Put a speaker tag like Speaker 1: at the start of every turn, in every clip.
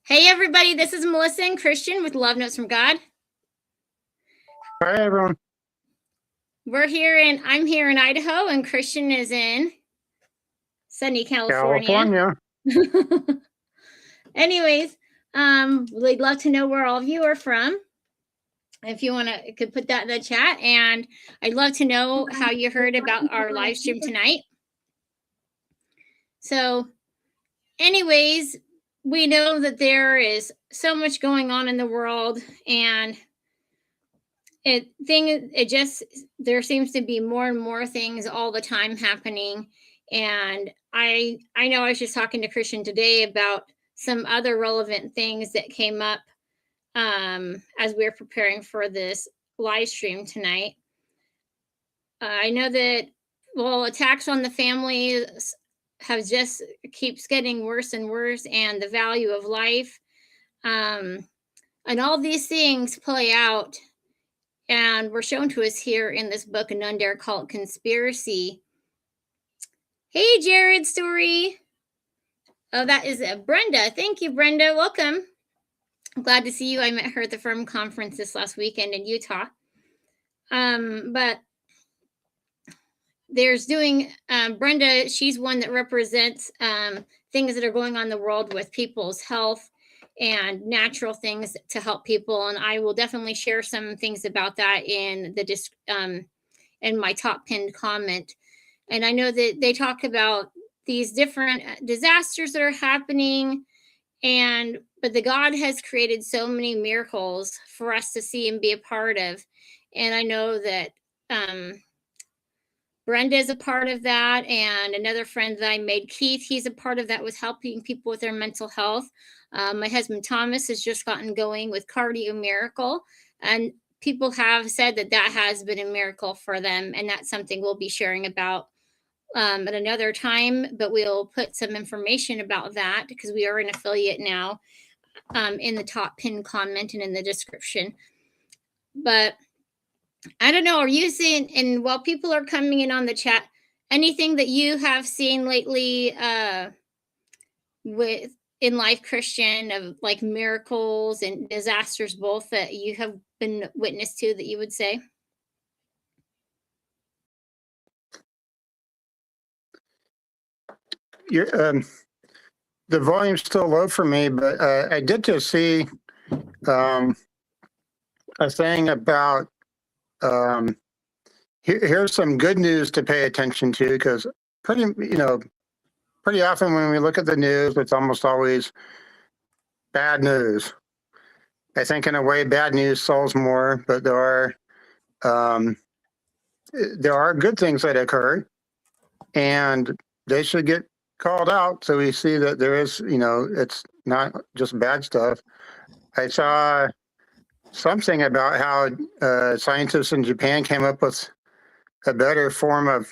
Speaker 1: Hey everybody, this is Melissa and Christian with Love Notes from God.
Speaker 2: Hi everyone.
Speaker 1: I'm here in Idaho and Christian is in sunny California. Anyways, we'd love to know where all of you are from. If you could put that in the chat, and I'd love to know how you heard about our live stream tonight. So anyways, we know that there is so much going on in the world, and there seems to be more and more things all the time happening. And I know I was just talking to Christian today about some other relevant things that came up as we were preparing for this live stream tonight. I know that, attacks on the family keeps getting worse and worse, and the value of life, and all these things play out and were shown to us here in this book, A None Dare Call It Conspiracy. Hey, Jared Story. Oh, that is Brenda. Thank you, Brenda. Welcome. I'm glad to see you. I met her at the Firm Conference this last weekend in Utah. But there's Brenda, she's one that represents things that are going on in the world with people's health and natural things to help people. And I will definitely share some things about that in my top pinned comment. And I know that they talk about these different disasters that are happening, but the God has created so many miracles for us to see and be a part of. And I know that Brenda is a part of that, and another friend that I made, Keith, he's a part of that with helping people with their mental health. My husband Thomas has just gotten going with Cardio Miracle, and people have said that has been a miracle for them, and that's something we'll be sharing about at another time, but we'll put some information about that because we are an affiliate now in the top pinned comment and in the description. But I don't know, are you seeing, and while people are coming in on the chat, anything that you have seen lately in life, Christian, of like miracles and disasters both that you have been witness to that you would say?
Speaker 2: The volume's still low for me, but I did just see a thing about here's some good news to pay attention to, because pretty often when we look at the news, it's almost always bad news. I think in a way bad news sells more, but there are good things that occur, and they should get called out so we see that there is, it's not just bad stuff. I saw something about how scientists in Japan came up with a better form of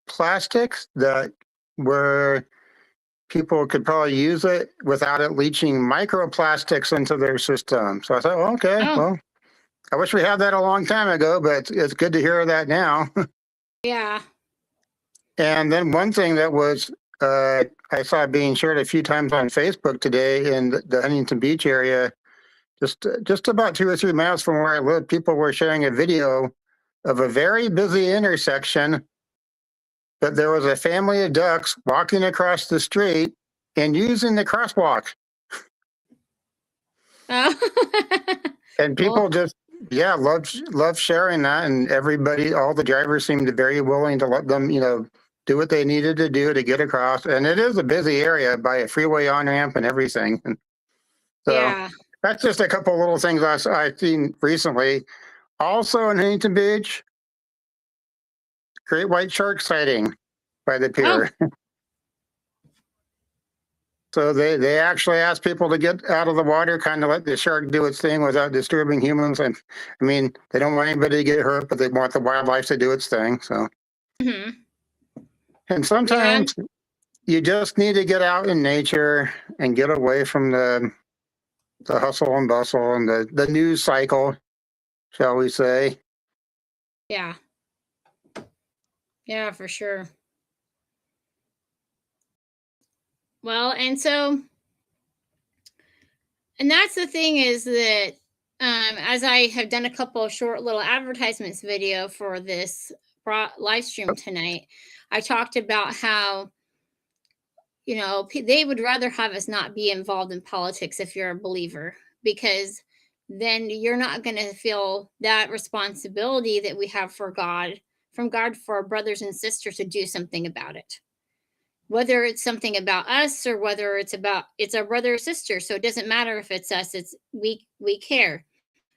Speaker 2: plastics where people could probably use it without it leaching microplastics into their system. So I thought, well, I wish we had that a long time ago, but it's good to hear that now.
Speaker 1: Yeah. And
Speaker 2: then one thing that was I saw being shared a few times on Facebook today in the Huntington Beach area, just about 2 or 3 miles from where I live, people were sharing a video of a very busy intersection, but there was a family of ducks walking across the street and using the crosswalk. And people love sharing that, and all the drivers seemed very willing to let them, do what they needed to do to get across. And it is a busy area by a freeway on-ramp and everything. And so that's just a couple of little things I've seen recently. Also in Huntington Beach, great white shark sighting by the pier. Oh. So they actually asked people to get out of the water, kind of let the shark do its thing without disturbing humans. And I mean, they don't want anybody to get hurt, but they want the wildlife to do its thing. So, And sometimes you just need to get out in nature and get away from the hustle and bustle and the news cycle, shall we say.
Speaker 1: Yeah. Yeah, for sure. Well, and so And that's the thing is that as I have done a couple of short little advertisements video for this live stream tonight, I talked about how, they would rather have us not be involved in politics if you're a believer, because then you're not going to feel that responsibility that we have from God for our brothers and sisters to do something about it. Whether it's something about us or whether it's our brother or sister. So it doesn't matter if it's us, it's we care.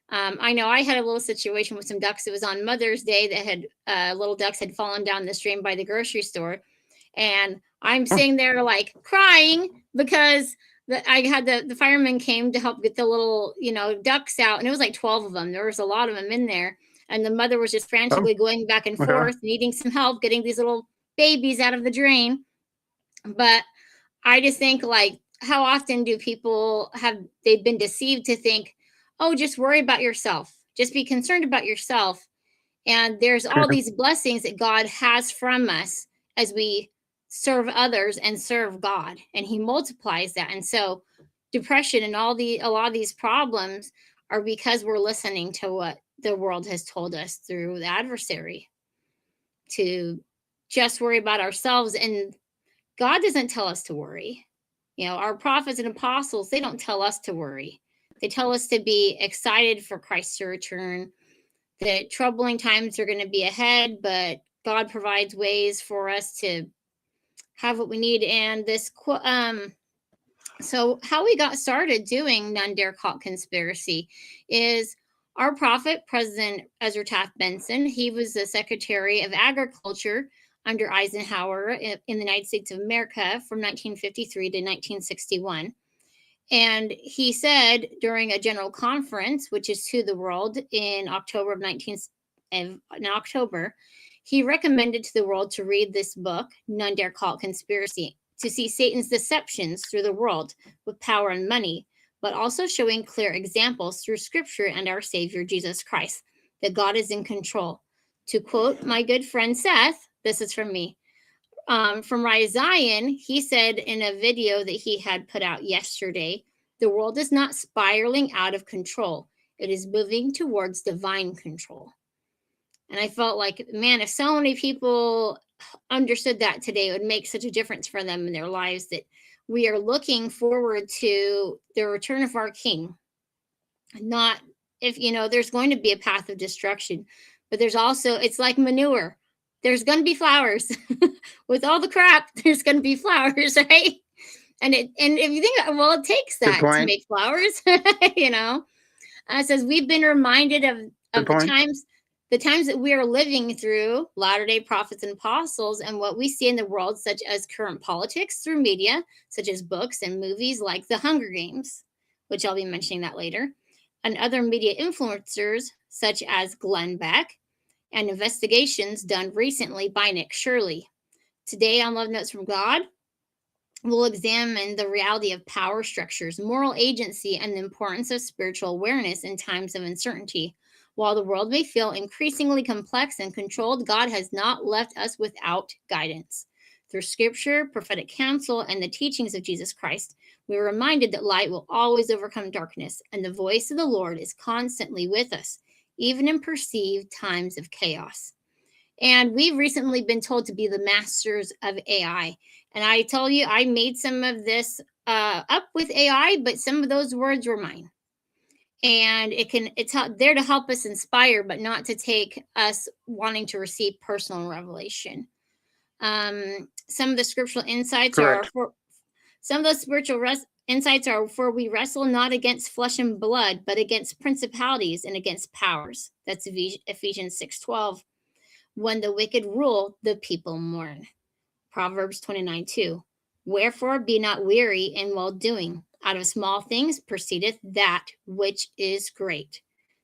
Speaker 1: I know I had a little situation with some ducks. It was on Mother's Day that had little ducks had fallen down the stream by the grocery store. And I'm sitting there like crying because I had the firemen came to help get the little, ducks out. And it was like 12 of them. There was a lot of them in there. And the mother was just frantically going back and forth, needing some help getting these little babies out of the drain. But I just think, like, how often do people they've been deceived to think, oh, just worry about yourself. Just be concerned about yourself. And there's all these blessings that God has from us as we serve others and serve God. And he multiplies that. And so depression and a lot of these problems are because we're listening to what the world has told us through the adversary, to just worry about ourselves. And God doesn't tell us to worry. Our prophets and apostles, they don't tell us to worry. They tell us to be excited for Christ to return, that troubling times are going to be ahead, but God provides ways for us to have what we need. And so how we got started doing None Dare Call Conspiracy is our prophet, President Ezra Taft Benson. He was the Secretary of Agriculture under Eisenhower in the United States of America from 1953 to 1961. And he said during a general conference, which is to the world in October, he recommended to the world to read this book, None Dare Call It Conspiracy, to see Satan's deceptions through the world with power and money, but also showing clear examples through Scripture and our Savior, Jesus Christ, that God is in control. To quote my good friend Seth, this is from me, from Rise Zion, he said in a video that he had put out yesterday, the world is not spiraling out of control. It is moving towards divine control. And I felt like, man, if so many people understood that today, it would make such a difference for them in their lives, that we are looking forward to the return of our King. Not if, there's going to be a path of destruction, but there's also, it's like manure. There's going to be flowers. With all the crap, there's going to be flowers, right? And if you think, well, it takes that to make flowers, It says we've been reminded of the times that we are living through, Latter-day Prophets and Apostles, and what we see in the world, such as current politics through media, such as books and movies like The Hunger Games, which I'll be mentioning that later, and other media influencers, such as Glen Beck, and investigations done recently by Nick Shirley. Today on Love Notes from God, we'll examine the reality of power structures, moral agency, and the importance of spiritual awareness in times of uncertainty. While the world may feel increasingly complex and controlled, God has not left us without guidance. Through Scripture, prophetic counsel, and the teachings of Jesus Christ, we are reminded that light will always overcome darkness, and the voice of the Lord is constantly with us, even in perceived times of chaos. And we've recently been told to be the masters of AI. And I tell you, I made some of this up with AI, but some of those words were mine. And it's there to help us inspire, but not to take us wanting to receive personal revelation. Some of the scriptural insights are for we wrestle not against flesh and blood, but against principalities and against powers. That's Ephesians 6:12. When the wicked rule, the people mourn. Proverbs 29:2. Wherefore be not weary in well doing. Out of small things proceedeth that which is great.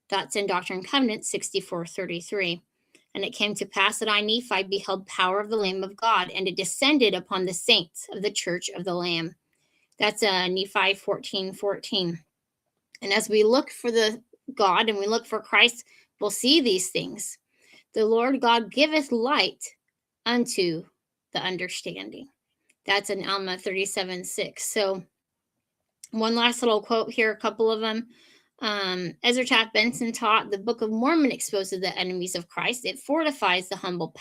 Speaker 1: That's in Doctrine and Covenants 64:33. And it came to pass that I, Nephi, beheld power of the Lamb of God, and it descended upon the saints of the church of the Lamb. That's Nephi 14:14. And as we look for the God and we look for Christ, we'll see these things. The Lord God giveth light unto the understanding. That's in Alma 37:6. So One last little quote here, a couple of them. Ezra Taft Benson taught the Book of Mormon exposes the enemies of Christ. It fortifies the humble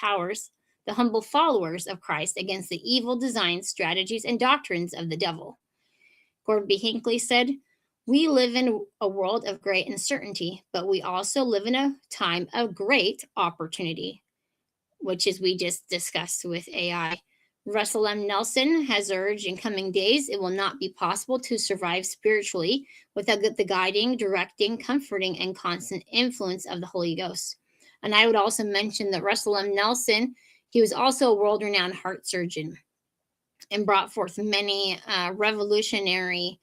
Speaker 1: followers of Christ against the evil designs, strategies, and doctrines of the devil. Gordon B. Hinckley said, "We live in a world of great uncertainty, but we also live in a time of great opportunity," which is we just discussed with AI. Russell M. Nelson has urged in coming days it will not be possible to survive spiritually without the guiding, directing, comforting, and constant influence of the Holy Ghost. And I would also mention that Russell M. Nelson, he was also a world-renowned heart surgeon and brought forth many revolutionary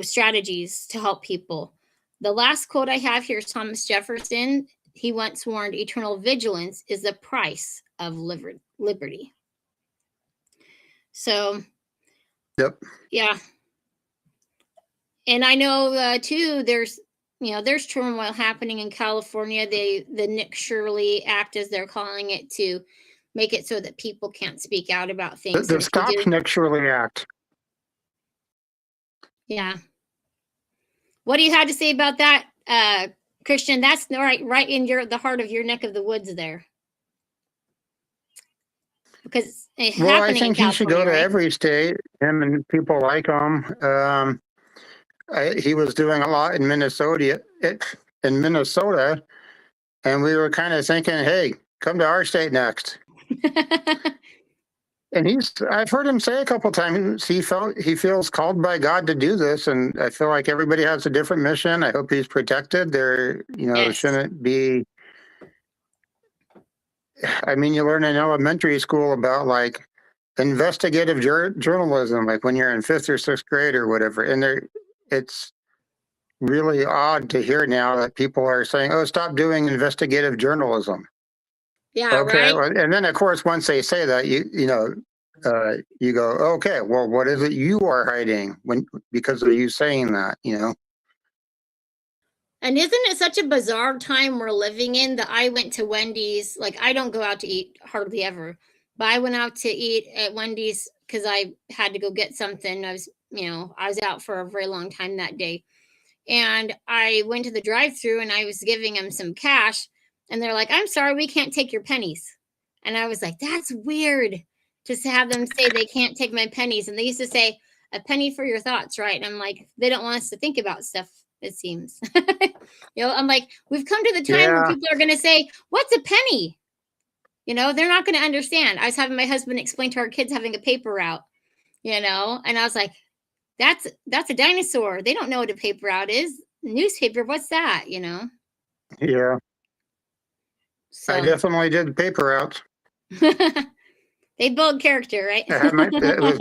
Speaker 1: strategies to help people. The last quote I have here is Thomas Jefferson. He once warned, "Eternal vigilance is the price of liberty." So,
Speaker 2: Yep.
Speaker 1: Yeah. And I know too, there's turmoil happening in California. The Nick Shirley Act, as they're calling it, to make it so that people can't speak out about things.
Speaker 2: The Stop Nick Shirley Act.
Speaker 1: Yeah. What do you have to say about that, Christian? That's right in the heart of your neck of the woods there. Because
Speaker 2: well, I think he should go to every state, him and people like him. He was doing a lot in Minnesota, and we were kind of thinking, hey, come to our state next. And I've heard him say a couple times he feels called by God to do this, and I feel like everybody has a different mission. I hope he's protected. There,
Speaker 1: Yes.
Speaker 2: Shouldn't be. I mean, you learn in elementary school about like investigative journalism, like when you're in 5th or 6th grade or whatever, and it's really odd to hear now that people are saying, "Oh, stop doing investigative journalism."
Speaker 1: Yeah.
Speaker 2: Okay.
Speaker 1: Right.
Speaker 2: And then, of course, once they say that, you go, okay, well, what is it you are hiding because of you saying that,
Speaker 1: And isn't it such a bizarre time we're living in that I went to Wendy's? Like, I don't go out to eat hardly ever, but I went out to eat at Wendy's because I had to go get something. I was out for a very long time that day. And I went to the drive-thru and I was giving them some cash. And they're like, "I'm sorry, we can't take your pennies." And I was like, that's weird to have them say they can't take my pennies. And they used to say, "A penny for your thoughts," right? And I'm like, they don't want us to think about stuff, it seems. I'm like, we've come to the time where people are going to say, "What's a penny?" They're not going to understand. I was having my husband explain to our kids having a paper route, and I was like, that's a dinosaur. They don't know what a paper route is. Newspaper, what's that?
Speaker 2: Yeah. So. I definitely did paper routes.
Speaker 1: They build character, right?
Speaker 2: It was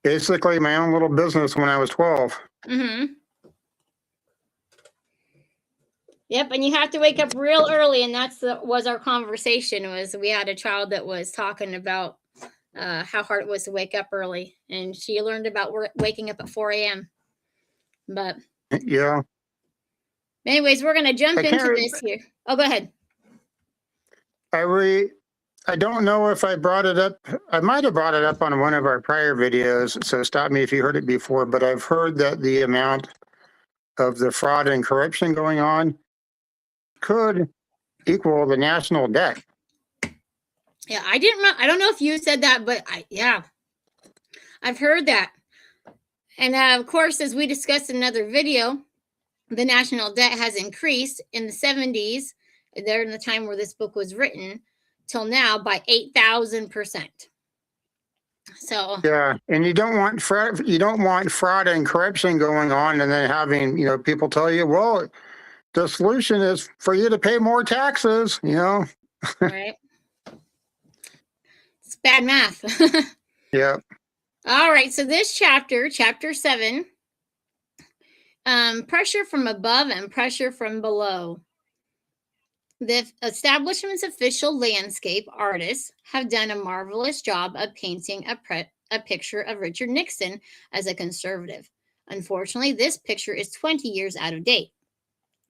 Speaker 2: basically my own little business when I was 12.
Speaker 1: Mm-hmm. Yep, and you have to wake up real early, and was our conversation. Was we had a child that was talking about how hard it was to wake up early, and she learned about waking up at 4 a.m. But
Speaker 2: yeah.
Speaker 1: Anyways, we're gonna jump into this here. Oh, go ahead.
Speaker 2: I don't know if I brought it up. I might have brought it up on one of our prior videos, so stop me if you heard it before, but I've heard that the amount of the fraud and corruption going on could equal the national debt.
Speaker 1: Yeah, I don't know if you said that, but I've heard that. And of course, as we discussed in another video, the national debt has increased in the 70s, there in the time where this book was written, till now by 8,000%. So
Speaker 2: yeah, and you don't want fraud and corruption going on, and then having people tell you, well, the solution is for you to pay more taxes.
Speaker 1: Right. It's bad math.
Speaker 2: Yeah.
Speaker 1: All right. So this chapter 7, pressure from above and pressure from below. The establishment's official landscape artists have done a marvelous job of painting a picture of Richard Nixon as a conservative. Unfortunately, this picture is 20 years out of date.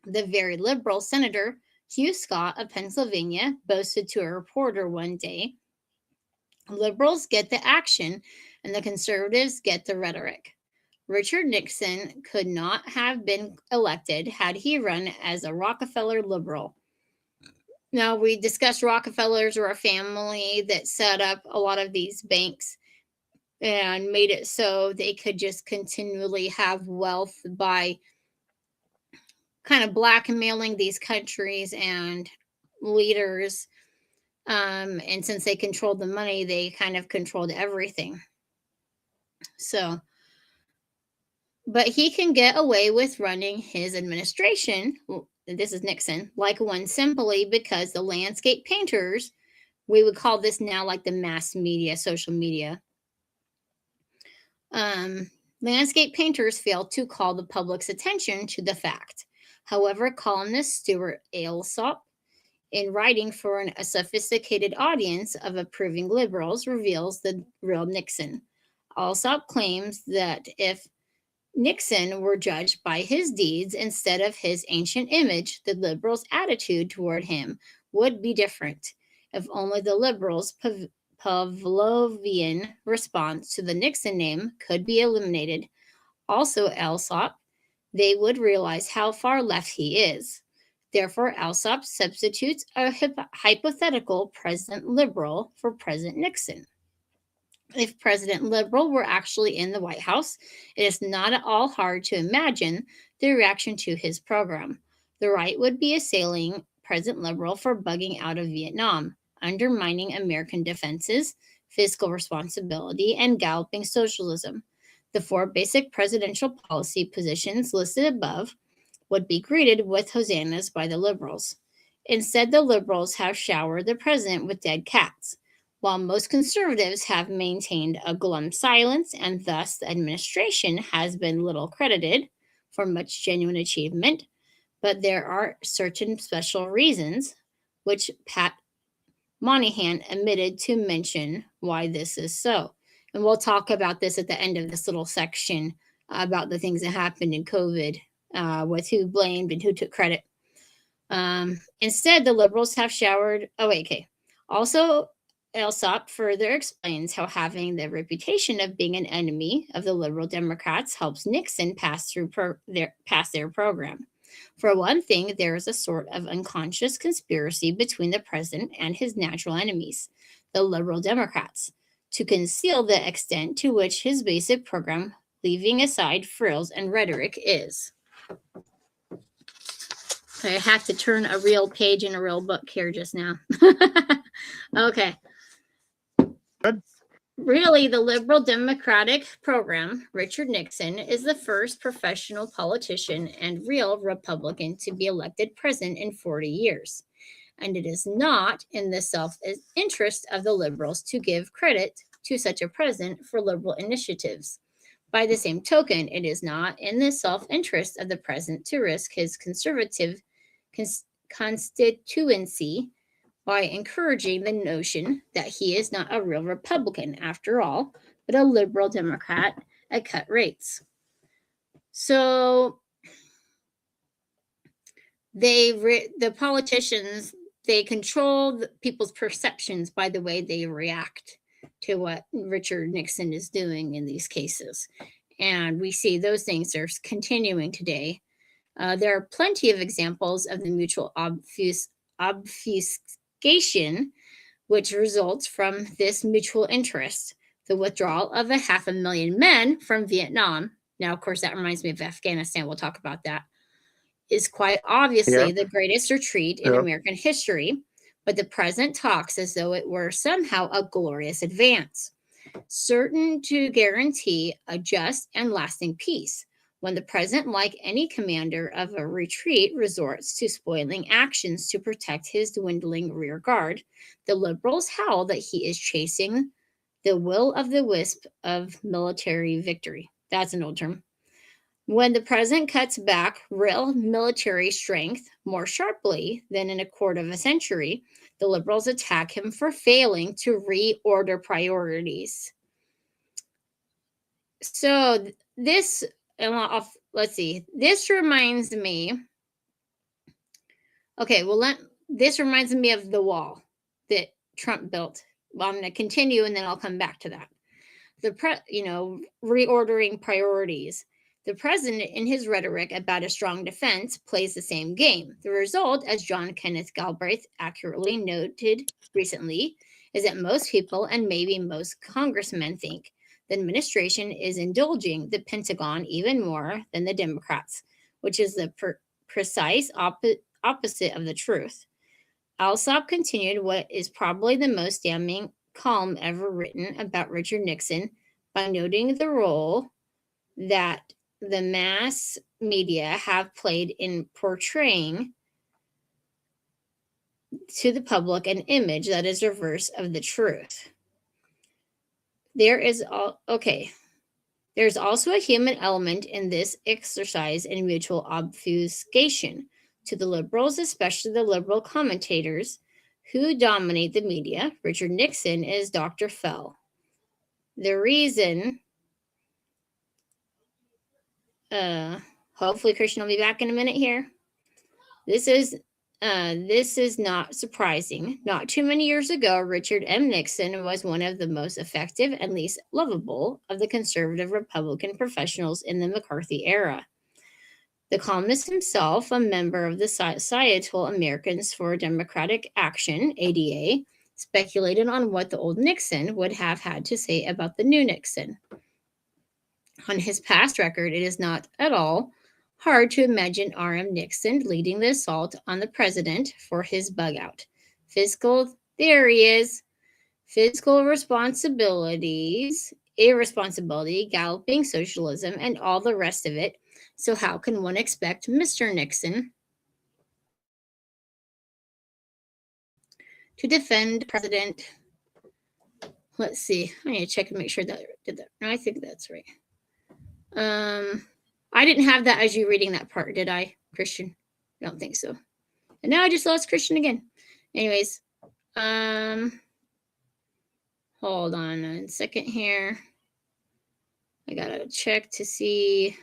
Speaker 1: The very liberal Senator Hugh Scott of Pennsylvania boasted to a reporter one day Liberals get the action, and the conservatives get the rhetoric. Richard Nixon could not have been elected had he run as a Rockefeller liberal. Now, we discussed Rockefellers were a family that set up a lot of these banks and made it so they could just continually have wealth by kind of blackmailing these countries and leaders. And since they controlled the money, they kind of controlled everything. So, but he can get away with running his administration. This is Nixon, like one simply because the landscape painters, we would call this now like the mass media, social media. Landscape painters failed to call the public's attention to the fact. However, columnist Stuart Alsop, in writing for a sophisticated audience of approving liberals, reveals the real Nixon. Alsop claims that if Nixon were judged by his deeds instead of his ancient image, the liberals' attitude toward him would be different. If only the liberals' Pavlovian response to the Nixon name could be eliminated. Also, Alsop, they would realize how far left he is. Therefore, Alsop substitutes a hypothetical President Liberal for President Nixon. If President Liberal were actually in the White House, it is not at all hard to imagine the reaction to his program. The right would be assailing President Liberal for bugging out of Vietnam, undermining American defenses, fiscal responsibility, and galloping socialism. The 4 basic presidential policy positions listed above would be greeted with hosannas by the liberals. Instead, the liberals have showered the president with dead cats, while most conservatives have maintained a glum silence, and thus the administration has been little credited for much genuine achievement. But there are certain special reasons, which Pat Moynihan omitted to mention why this is so. And we'll talk about this at the end of this little section about the things that happened in COVID, with who blamed and who took credit. Instead, the liberals have showered. Also, Alsop further explains how having the reputation of being an enemy of the liberal Democrats helps Nixon pass their program. For one thing, there is a sort of unconscious conspiracy between the president and his natural enemies, the liberal Democrats, to conceal the extent to which his basic program, leaving aside frills and rhetoric, is. I have to turn a real page in a real book here just now. Okay.
Speaker 2: Good.
Speaker 1: Really, the liberal democratic program, Richard Nixon, is the first professional politician and real Republican to be elected president in 40 years. And it is not in the self-interest of the liberals to give credit to such a president for liberal initiatives. By the same token, it is not in the self-interest of the president to risk his conservative constituency by encouraging the notion that he is not a real Republican after all, but a liberal Democrat at cut rates. So the politicians, they control people's perceptions by the way they react to what Richard Nixon is doing in these cases. And we see those things are continuing today. There are plenty of examples of the mutual obfuscation, which results from this mutual interest. The withdrawal of 500,000 men from Vietnam, now, of course, that reminds me of Afghanistan. We'll talk about that, is quite obviously the greatest retreat in American history, but the president talks as though it were somehow a glorious advance, certain to guarantee a just and lasting peace. When the president, like any commander of a retreat, resorts to spoiling actions to protect his dwindling rear guard, the liberals howl that he is chasing the will of the wisp of military victory. That's an old term. When the president cuts back real military strength more sharply than in a quarter of a century, the liberals attack him for failing to reorder priorities. So this, let's see, this reminds me, this reminds me of the wall that Trump built Well, I'm going to continue and then I'll come back to that. Reordering priorities. The president, in his rhetoric about a strong defense, plays the same game. The result, as John Kenneth Galbraith accurately noted recently, is that most people, and maybe most congressmen, think the administration is indulging the Pentagon even more than the Democrats, which is the precise opposite of the truth. Alsop continued what is probably the most damning column ever written about Richard Nixon by noting the role that the mass media have played in portraying to the public an image that is reverse of the truth. There's also a human element in this exercise in mutual obfuscation. To the liberals, especially the liberal commentators who dominate the media, Richard Nixon is Dr. Fell. The reason, hopefully Christian will be back in a minute here. This is not surprising. Not too many years ago, Richard M. Nixon was one of the most effective and least lovable of the conservative Republican professionals in the McCarthy era. The columnist himself, a member of the Societal Americans for Democratic Action, ADA, speculated on what the old Nixon would have had to say about the new Nixon. On his past record, it is not at all hard to imagine R.M. Nixon leading the assault on the president for his bug out. There he is. Fiscal irresponsibility, galloping socialism, and all the rest of it. So how can one expect Mr. Nixon to defend President? Let's see. I need to check and make sure that I did that. No, I think that's right. I didn't have that as you reading that part, did I, Christian? I don't think so. And now I just lost Christian again. Anyways, hold on a second here. I gotta check to see.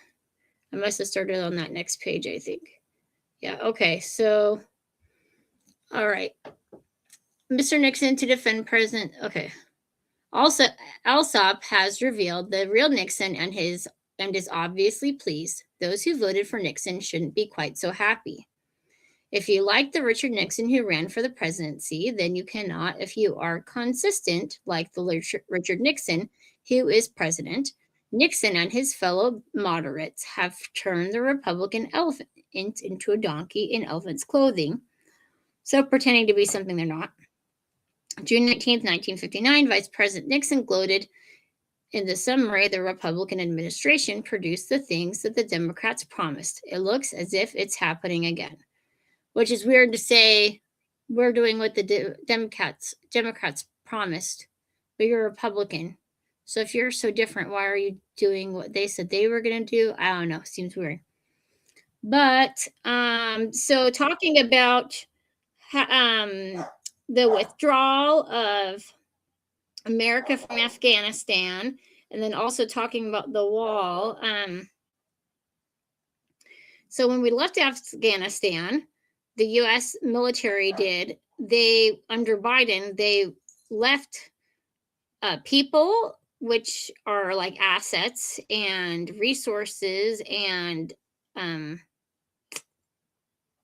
Speaker 1: I must have started on that next page, I think. Yeah, okay. So, all right. Mr. Nixon to defend President. Okay. Also, Alsop has revealed the real Nixon and is obviously pleased. Those who voted for Nixon shouldn't be quite so happy. If you like the Richard Nixon who ran for the presidency, then you cannot if you are consistent like the Richard Nixon who is president. Nixon and his fellow moderates have turned the Republican elephant into a donkey in elephant's clothing, so pretending to be something they're not. June 19th, 1959, Vice President Nixon gloated in the summary, the Republican administration produced the things that the Democrats promised. It looks as if it's happening again, which is weird to say we're doing what the Democrats promised, but you're a Republican. So if you're so different, why are you doing what they said they were going to do? I don't know. Seems weird. But so talking about the withdrawal of America from Afghanistan, and then also talking about the wall. So when we left Afghanistan, the U.S. military under Biden, they left people, which are like assets and resources and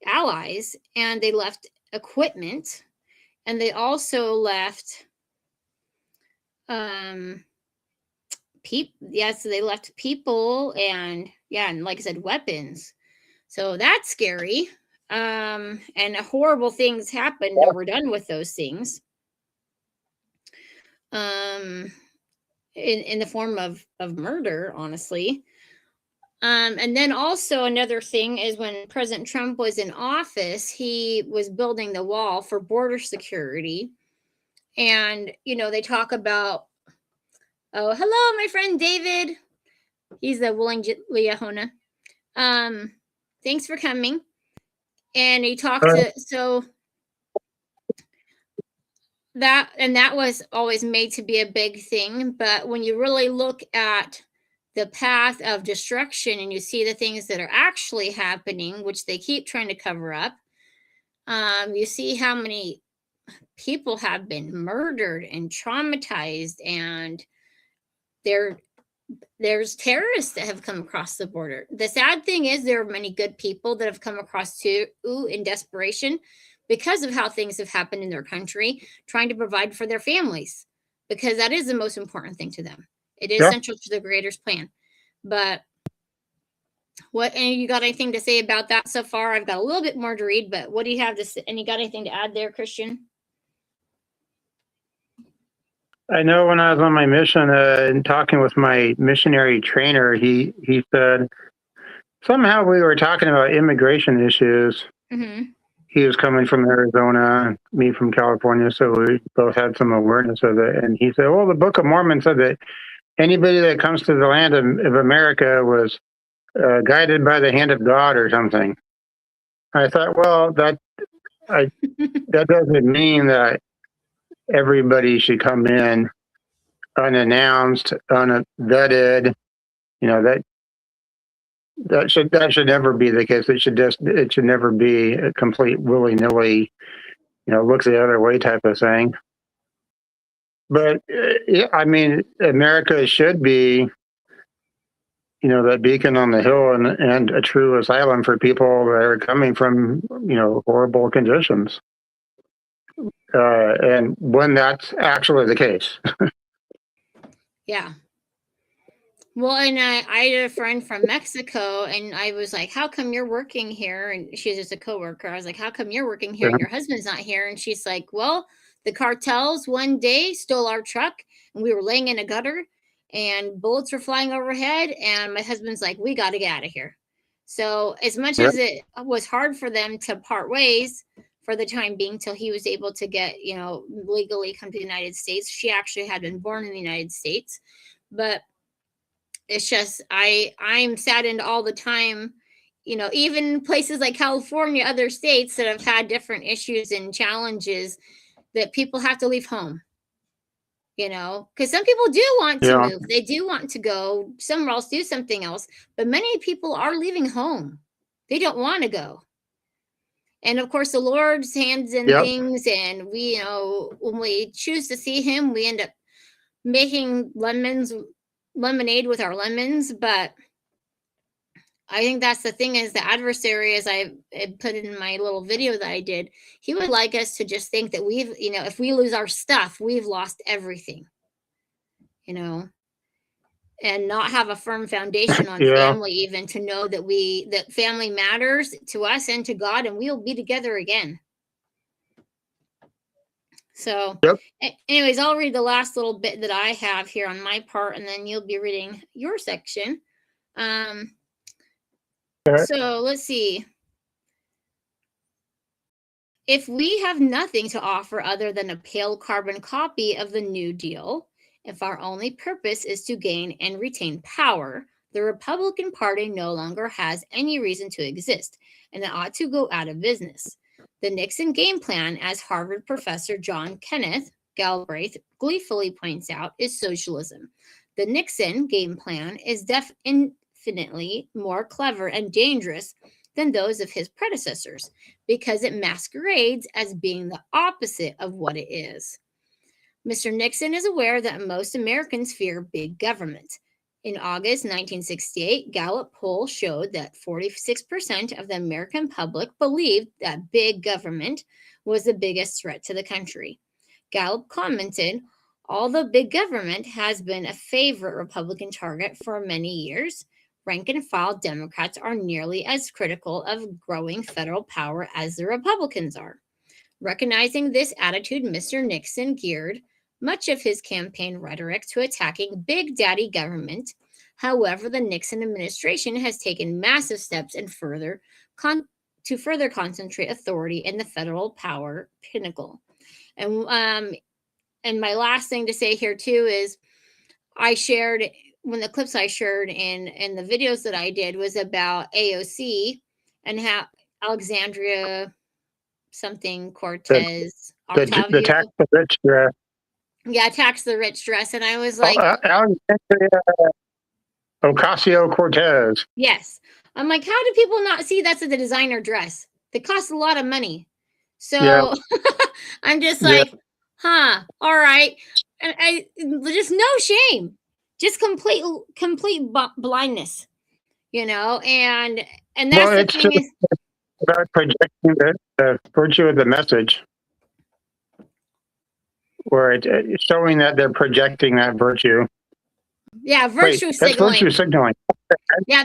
Speaker 1: allies, and they left equipment, and they also left so they left people and like I said, weapons. So that's scary. And horrible things happened and we're done with those things. In the form of murder, honestly. And then also another thing is when President Trump was in office, he was building the wall for border security. And, they talk about, oh, hello, my friend David. He's a willing Leahona. Thanks for coming. And he talked that was always made to be a big thing. But when you really look at the path of destruction and you see the things that are actually happening, which they keep trying to cover up, you see how many people have been murdered and traumatized, and there's terrorists that have come across the border. The sad thing is there are many good people that have come across too in desperation because of how things have happened in their country, trying to provide for their families, because that is the most important thing to them. It is central to the Creator's plan. But and you got anything to say about that so far? I've got a little bit more to read, but what do you have to say? And you got anything to add there, Christian?
Speaker 2: I know when I was on my mission and talking with my missionary trainer, he said somehow we were talking about immigration issues.
Speaker 1: Mm-hmm.
Speaker 2: He was coming from Arizona, me from California, so we both had some awareness of it. And he said, well, the Book of Mormon said that anybody that comes to the land of America was guided by the hand of God or something. I thought, well, that doesn't mean that everybody should come in unannounced, unvetted. You know, that should never be the case. It should never be a complete willy-nilly, looks the other way type of thing. But yeah, I mean, America should be, that beacon on the hill and a true asylum for people that are coming from, horrible conditions. And when that's actually the case.
Speaker 1: Yeah. Well, and I had a friend from Mexico, and I was like, how come you're working here? And she's just a coworker. I was like, how come you're working here and your husband's not here? And she's like, well, the cartels one day stole our truck, and we were laying in a gutter, and bullets were flying overhead. And my husband's like, we got to get out of here. So as much as it was hard for them to part ways for the time being till he was able to get, legally come to the United States, she actually had been born in the United States. But it's just, I'm saddened all the time, even places like California, other states that have had different issues and challenges, that people have to leave home, because some people do want to move. They do want to go somewhere else, do something else. But many people are leaving home. They don't want to go. And of course, the Lord's hands in things. And we, when we choose to see him, we end up making lemonade with our lemons. But I think that's the thing, is the adversary, as I put in my little video that I did, he would like us to just think that we've, if we lose our stuff, we've lost everything, and not have a firm foundation on family, even to know that family matters to us and to God, and we'll be together again. So anyways, I'll read the last little bit that I have here on my part, and then you'll be reading your section. So let's see. If we have nothing to offer other than a pale carbon copy of the New Deal, if our only purpose is to gain and retain power, the Republican Party no longer has any reason to exist, and it ought to go out of business. The Nixon game plan, as Harvard professor John Kenneth Galbraith gleefully points out, is socialism. The Nixon game plan is infinitely more clever and dangerous than those of his predecessors, because it masquerades as being the opposite of what it is. Mr. Nixon is aware that most Americans fear big government. In August 1968, Gallup poll showed that 46% of the American public believed that big government was the biggest threat to the country. Gallup commented, although big government has been a favorite Republican target for many years, rank-and-file Democrats are nearly as critical of growing federal power as the Republicans are. Recognizing this attitude, Mr. Nixon geared much of his campaign rhetoric to attacking big daddy government. However, the Nixon administration has taken massive steps to further concentrate authority in the federal power pinnacle. And my last thing to say here too is, I shared, when the clips I shared in the videos that I did was about AOC and how Alexandria something Cortez,
Speaker 2: the tax the rich dress.
Speaker 1: Yeah, tax the rich dress. And I was like,
Speaker 2: Alexandria Ocasio-Cortez.
Speaker 1: Yes. I'm like, how do people not see that's the designer dress? That costs a lot of money.
Speaker 2: Yeah.
Speaker 1: So I'm just
Speaker 2: Yeah.
Speaker 1: like, huh, all right. And I just no shame, just complete blindness, and
Speaker 2: Well,
Speaker 1: that's the
Speaker 2: it's
Speaker 1: thing
Speaker 2: just
Speaker 1: is,
Speaker 2: about projecting the virtue of the message, where it's showing that they're projecting that virtue.
Speaker 1: yeah,
Speaker 2: Wait,
Speaker 1: virtue
Speaker 2: that's virtue
Speaker 1: signaling.
Speaker 2: signaling.
Speaker 1: Yeah,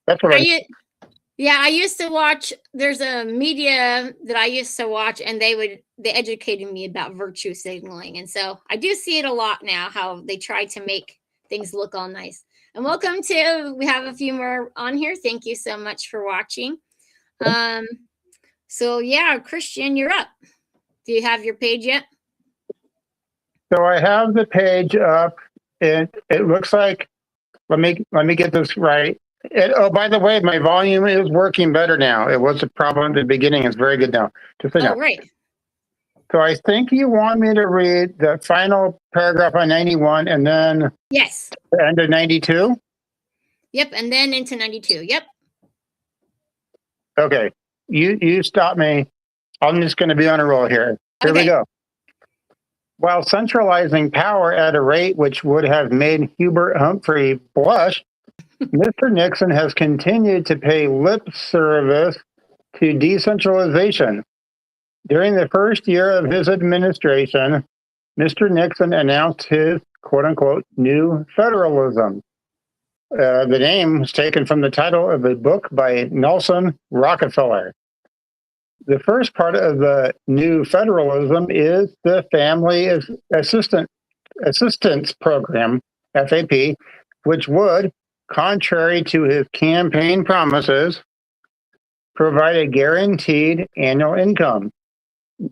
Speaker 2: That's what
Speaker 1: I used to watch. There's a media that I used to watch, and they educated me about virtue signaling, and so I do see it a lot now. How they try to make things look all nice. And welcome to. We have a few more on here. Thank you so much for watching. So yeah, Christian, you're up. Do you have your page yet?
Speaker 2: So I have the page up. It looks like, let me get this right. Oh, by the way, my volume is working better now. It was a problem at the beginning. It's very good now. Just so you know.
Speaker 1: Right.
Speaker 2: So I think you want me to read the final paragraph on 91 and then
Speaker 1: Yes.
Speaker 2: the end of 92?
Speaker 1: Yep, and then into 92. Yep.
Speaker 2: Okay. You stop me. I'm just going to be on a roll here. Here we go. While centralizing power at a rate which would have made Hubert Humphrey blush, Mr. Nixon has continued to pay lip service to decentralization. During the first year of his administration, Mr. Nixon announced his quote-unquote new federalism. The name was taken from the title of a book by Nelson Rockefeller. The first part of the new federalism is the Family Assistance Program, FAP, which would, contrary to his campaign promises, provide a guaranteed annual income.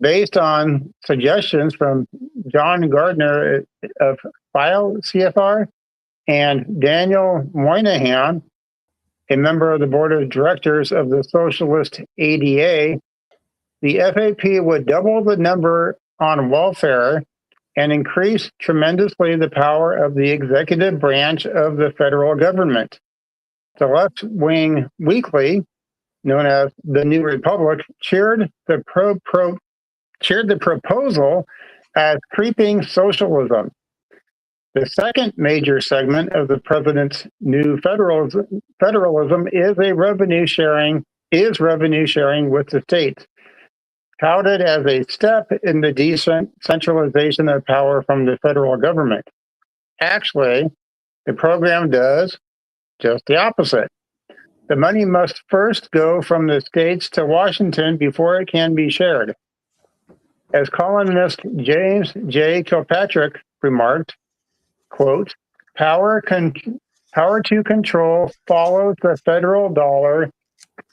Speaker 2: Based on suggestions from John Gardner of File CFR and Daniel Moynihan, a member of the board of directors of the Socialist ADA, the FAP would double the number on welfare and increase tremendously the power of the executive branch of the federal government. The left-wing weekly, known as the New Republic, cheered the proposal as creeping socialism. The second major segment of the president's new federalism is revenue sharing with the states, touted as a step in the decentralization of power from the federal government. Actually, the program does just the opposite. The money must first go from the states to Washington before it can be shared. As columnist James J. Kilpatrick remarked, quote, power to control follows the federal dollar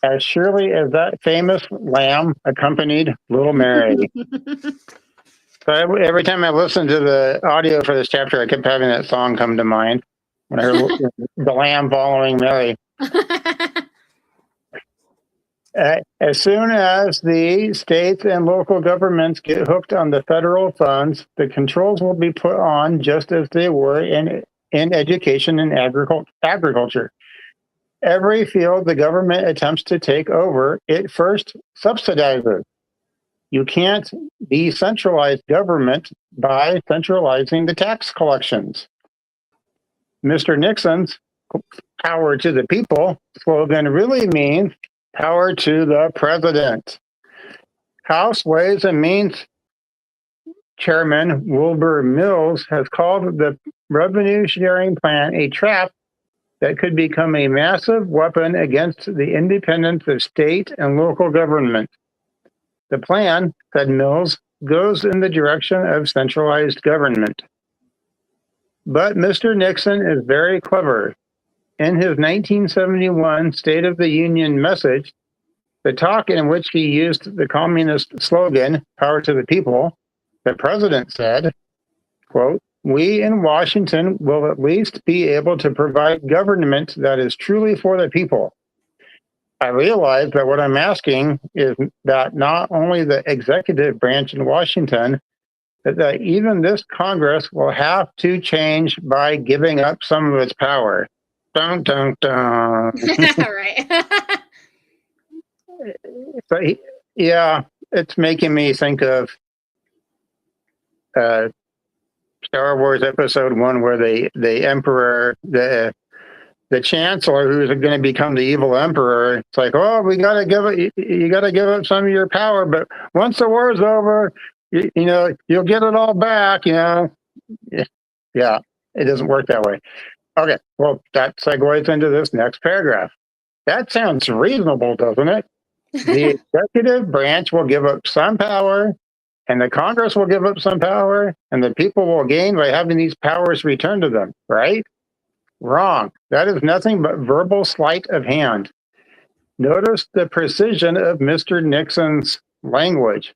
Speaker 2: as surely as that famous lamb accompanied little Mary. So every time I listened to the audio for this chapter, I kept having that song come to mind when I heard the lamb following Mary. As soon as the states and local governments get hooked on the federal funds, the controls will be put on just as they were in education and agriculture. Every field the government attempts to take over, it first subsidizes. You can't decentralize government by centralizing the tax collections. Mr. Nixon's power to the people slogan really means power to the president. House Ways and Means Chairman Wilbur Mills has called the revenue sharing plan a trap that could become a massive weapon against the independence of state and local government. The plan, said Mills, goes in the direction of centralized government. But Mr. Nixon is very clever. In his 1971 State of the Union message, the talk in which he used the communist slogan, power to the people, the president said, quote, we in Washington will at least be able to provide government that is truly for the people. I realize that what I'm asking is that not only the executive branch in Washington, but that even this Congress will have to change by giving up some of its power. Dun, dun, dun.
Speaker 1: Right.
Speaker 2: So, yeah, it's making me think of Star Wars Episode 1, where the Emperor, the Chancellor, who's going to become the evil Emperor, it's like, oh, we got to give it. You got to give up some of your power, but once the war's over, you know, you'll get it all back. You know, yeah, it doesn't work that way. Okay, well, that segues into this next paragraph. That sounds reasonable, doesn't it? The executive branch will give up some power, and the Congress will give up some power, and the people will gain by having these powers returned to them, right? Wrong. That is nothing but verbal sleight of hand. Notice the precision of Mr. Nixon's language.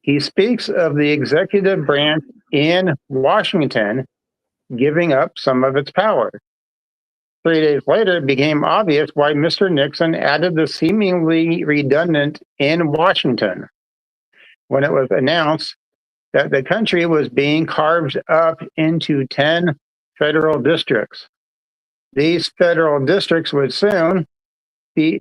Speaker 2: He speaks of the executive branch in Washington giving up some of its power. 3 days later, it became obvious why Mr. Nixon added the seemingly redundant "in Washington" when it was announced that the country was being carved up into 10 federal districts. These federal districts would soon be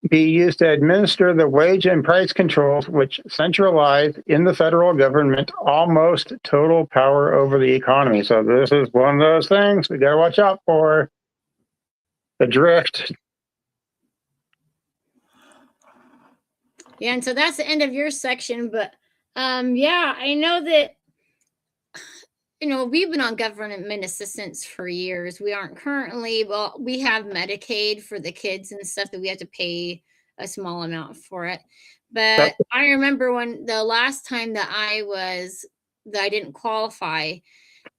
Speaker 2: used to administer the wage and price controls, which centralize in the federal government almost total power over the economy. So this is one of those things we got to watch out for. The drift.
Speaker 1: Yeah, and so that's the end of your section. But yeah, I know that, you know, we've been on government assistance for years. We aren't currently, well, we have Medicaid for the kids and stuff that we have to pay a small amount for it. But I remember when the last time that I didn't qualify,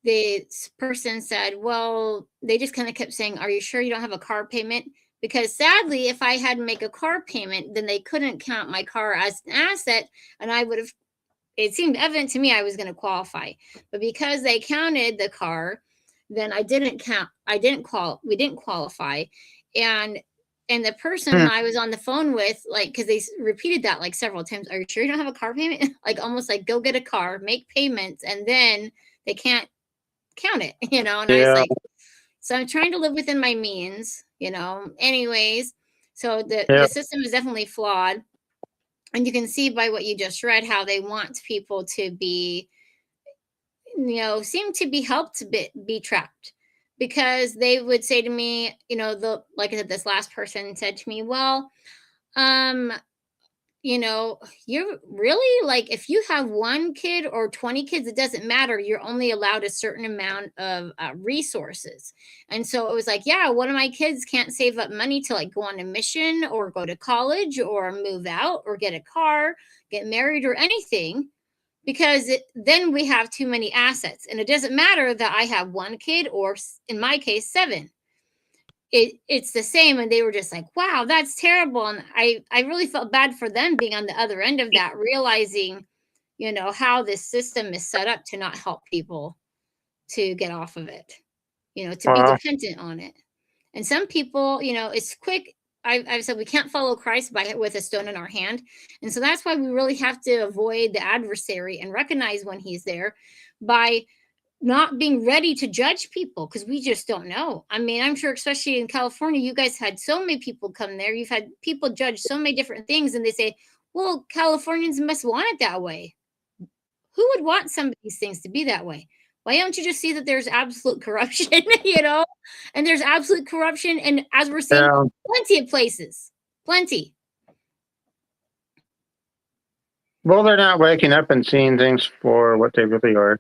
Speaker 1: the person said, well, they just kind of kept saying, are you sure you don't have a car payment? Because sadly, if I had to make a car payment, then they couldn't count my car as an asset, and I would have, it seemed evident to me I was going to qualify. But because they counted the car, then we didn't qualify. And the person I was on the phone with, like, because they repeated that like several times, are you sure you don't have a car payment? Like almost like, go get a car, make payments, and then they can't count it, you know? And I was like, so I'm trying to live within my means, you know? Anyways, so the system is definitely flawed. And you can see by what you just read how they want people to be, you know, seem to be helped to be trapped. Because they would say to me, you know, like I said, this last person said to me, well, you know, you're really, like, if you have 1 kid or 20 kids, it doesn't matter. You're only allowed a certain amount of resources. And so it was like, yeah, one of my kids can't save up money to like go on a mission or go to college or move out or get a car, get married or anything, because then we have too many assets. And it doesn't matter that I have 1 kid or, in my case, 7. It's the same. And they were just like, wow, that's terrible. And I really felt bad for them being on the other end of that, realizing, you know, how this system is set up to not help people to get off of it, you know, to be dependent on it. And some people, you know, it's quick. I've said we can't follow Christ with a stone in our hand. And so that's why we really have to avoid the adversary and recognize when he's there by not being ready to judge people, because we just don't know. I mean, I'm sure, especially in California, you guys had so many people come there. You've had people judge so many different things, and they say, well, Californians must want it that way. Who would want some of these things to be that way? Why don't you just see that there's absolute corruption, you know? And there's absolute corruption, and as we're seeing, plenty of places. Plenty.
Speaker 2: Well, they're not waking up and seeing things for what they really are.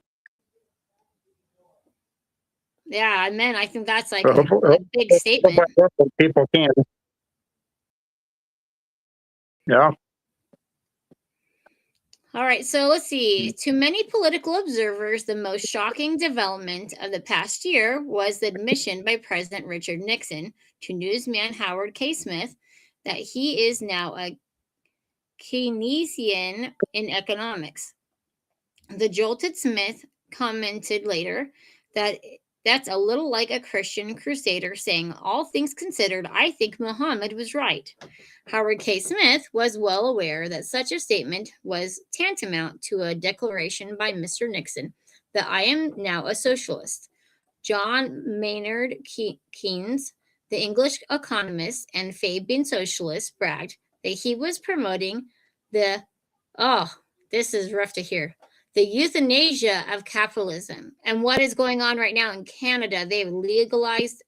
Speaker 1: Yeah, man, I think that's like a big statement.
Speaker 2: People can. Yeah.
Speaker 1: All right, so let's see. To many political observers, the most shocking development of the past year was the admission by President Richard Nixon to newsman Howard K. Smith that he is now a Keynesian in economics. The jolted Smith commented later that that's a little like a Christian crusader saying, all things considered, I think Muhammad was right. Howard K. Smith was well aware that such a statement was tantamount to a declaration by Mr. Nixon that I am now a socialist. John Maynard Keynes, the English economist and Fabian socialist, bragged that he was promoting This is rough to hear. The euthanasia of capitalism. And what is going on right now in Canada, they've legalized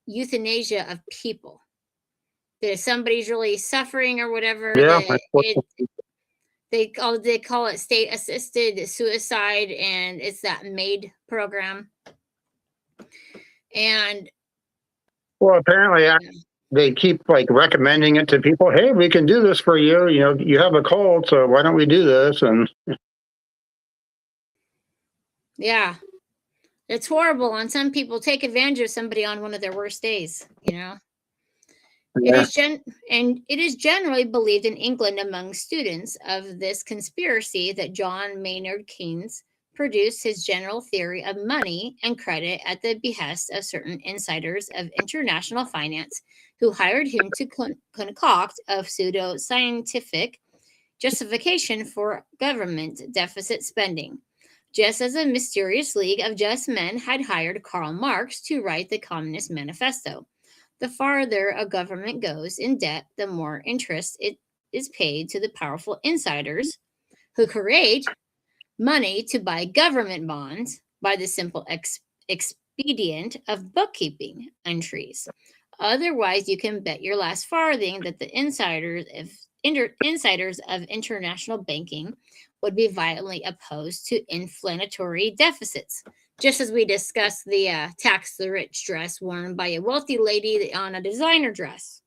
Speaker 1: euthanasia of people. That if somebody's really suffering or whatever,
Speaker 2: Yeah,
Speaker 1: they call it state assisted suicide, and it's that MAID program. And
Speaker 2: well, apparently they keep like recommending it to people. Hey, we can do this for you. You know, you have a cold, so why don't we do this? And
Speaker 1: yeah, it's horrible. And some people take advantage of somebody on one of their worst days, you know.
Speaker 2: yeah.
Speaker 1: It is generally believed in England among students of this conspiracy that John Maynard Keynes produced his general theory of money and credit at the behest of certain insiders of international finance who hired him to concoct a pseudo-scientific justification for government deficit spending, just as a mysterious league of just men had hired Karl Marx to write the Communist Manifesto. The farther a government goes in debt, the more interest it is paid to the powerful insiders who create money to buy government bonds by the simple expedient of bookkeeping entries. Otherwise, you can bet your last farthing that the insiders of international banking would be violently opposed to inflationary deficits, just as we discussed the tax the rich dress worn by a wealthy lady on a designer dress.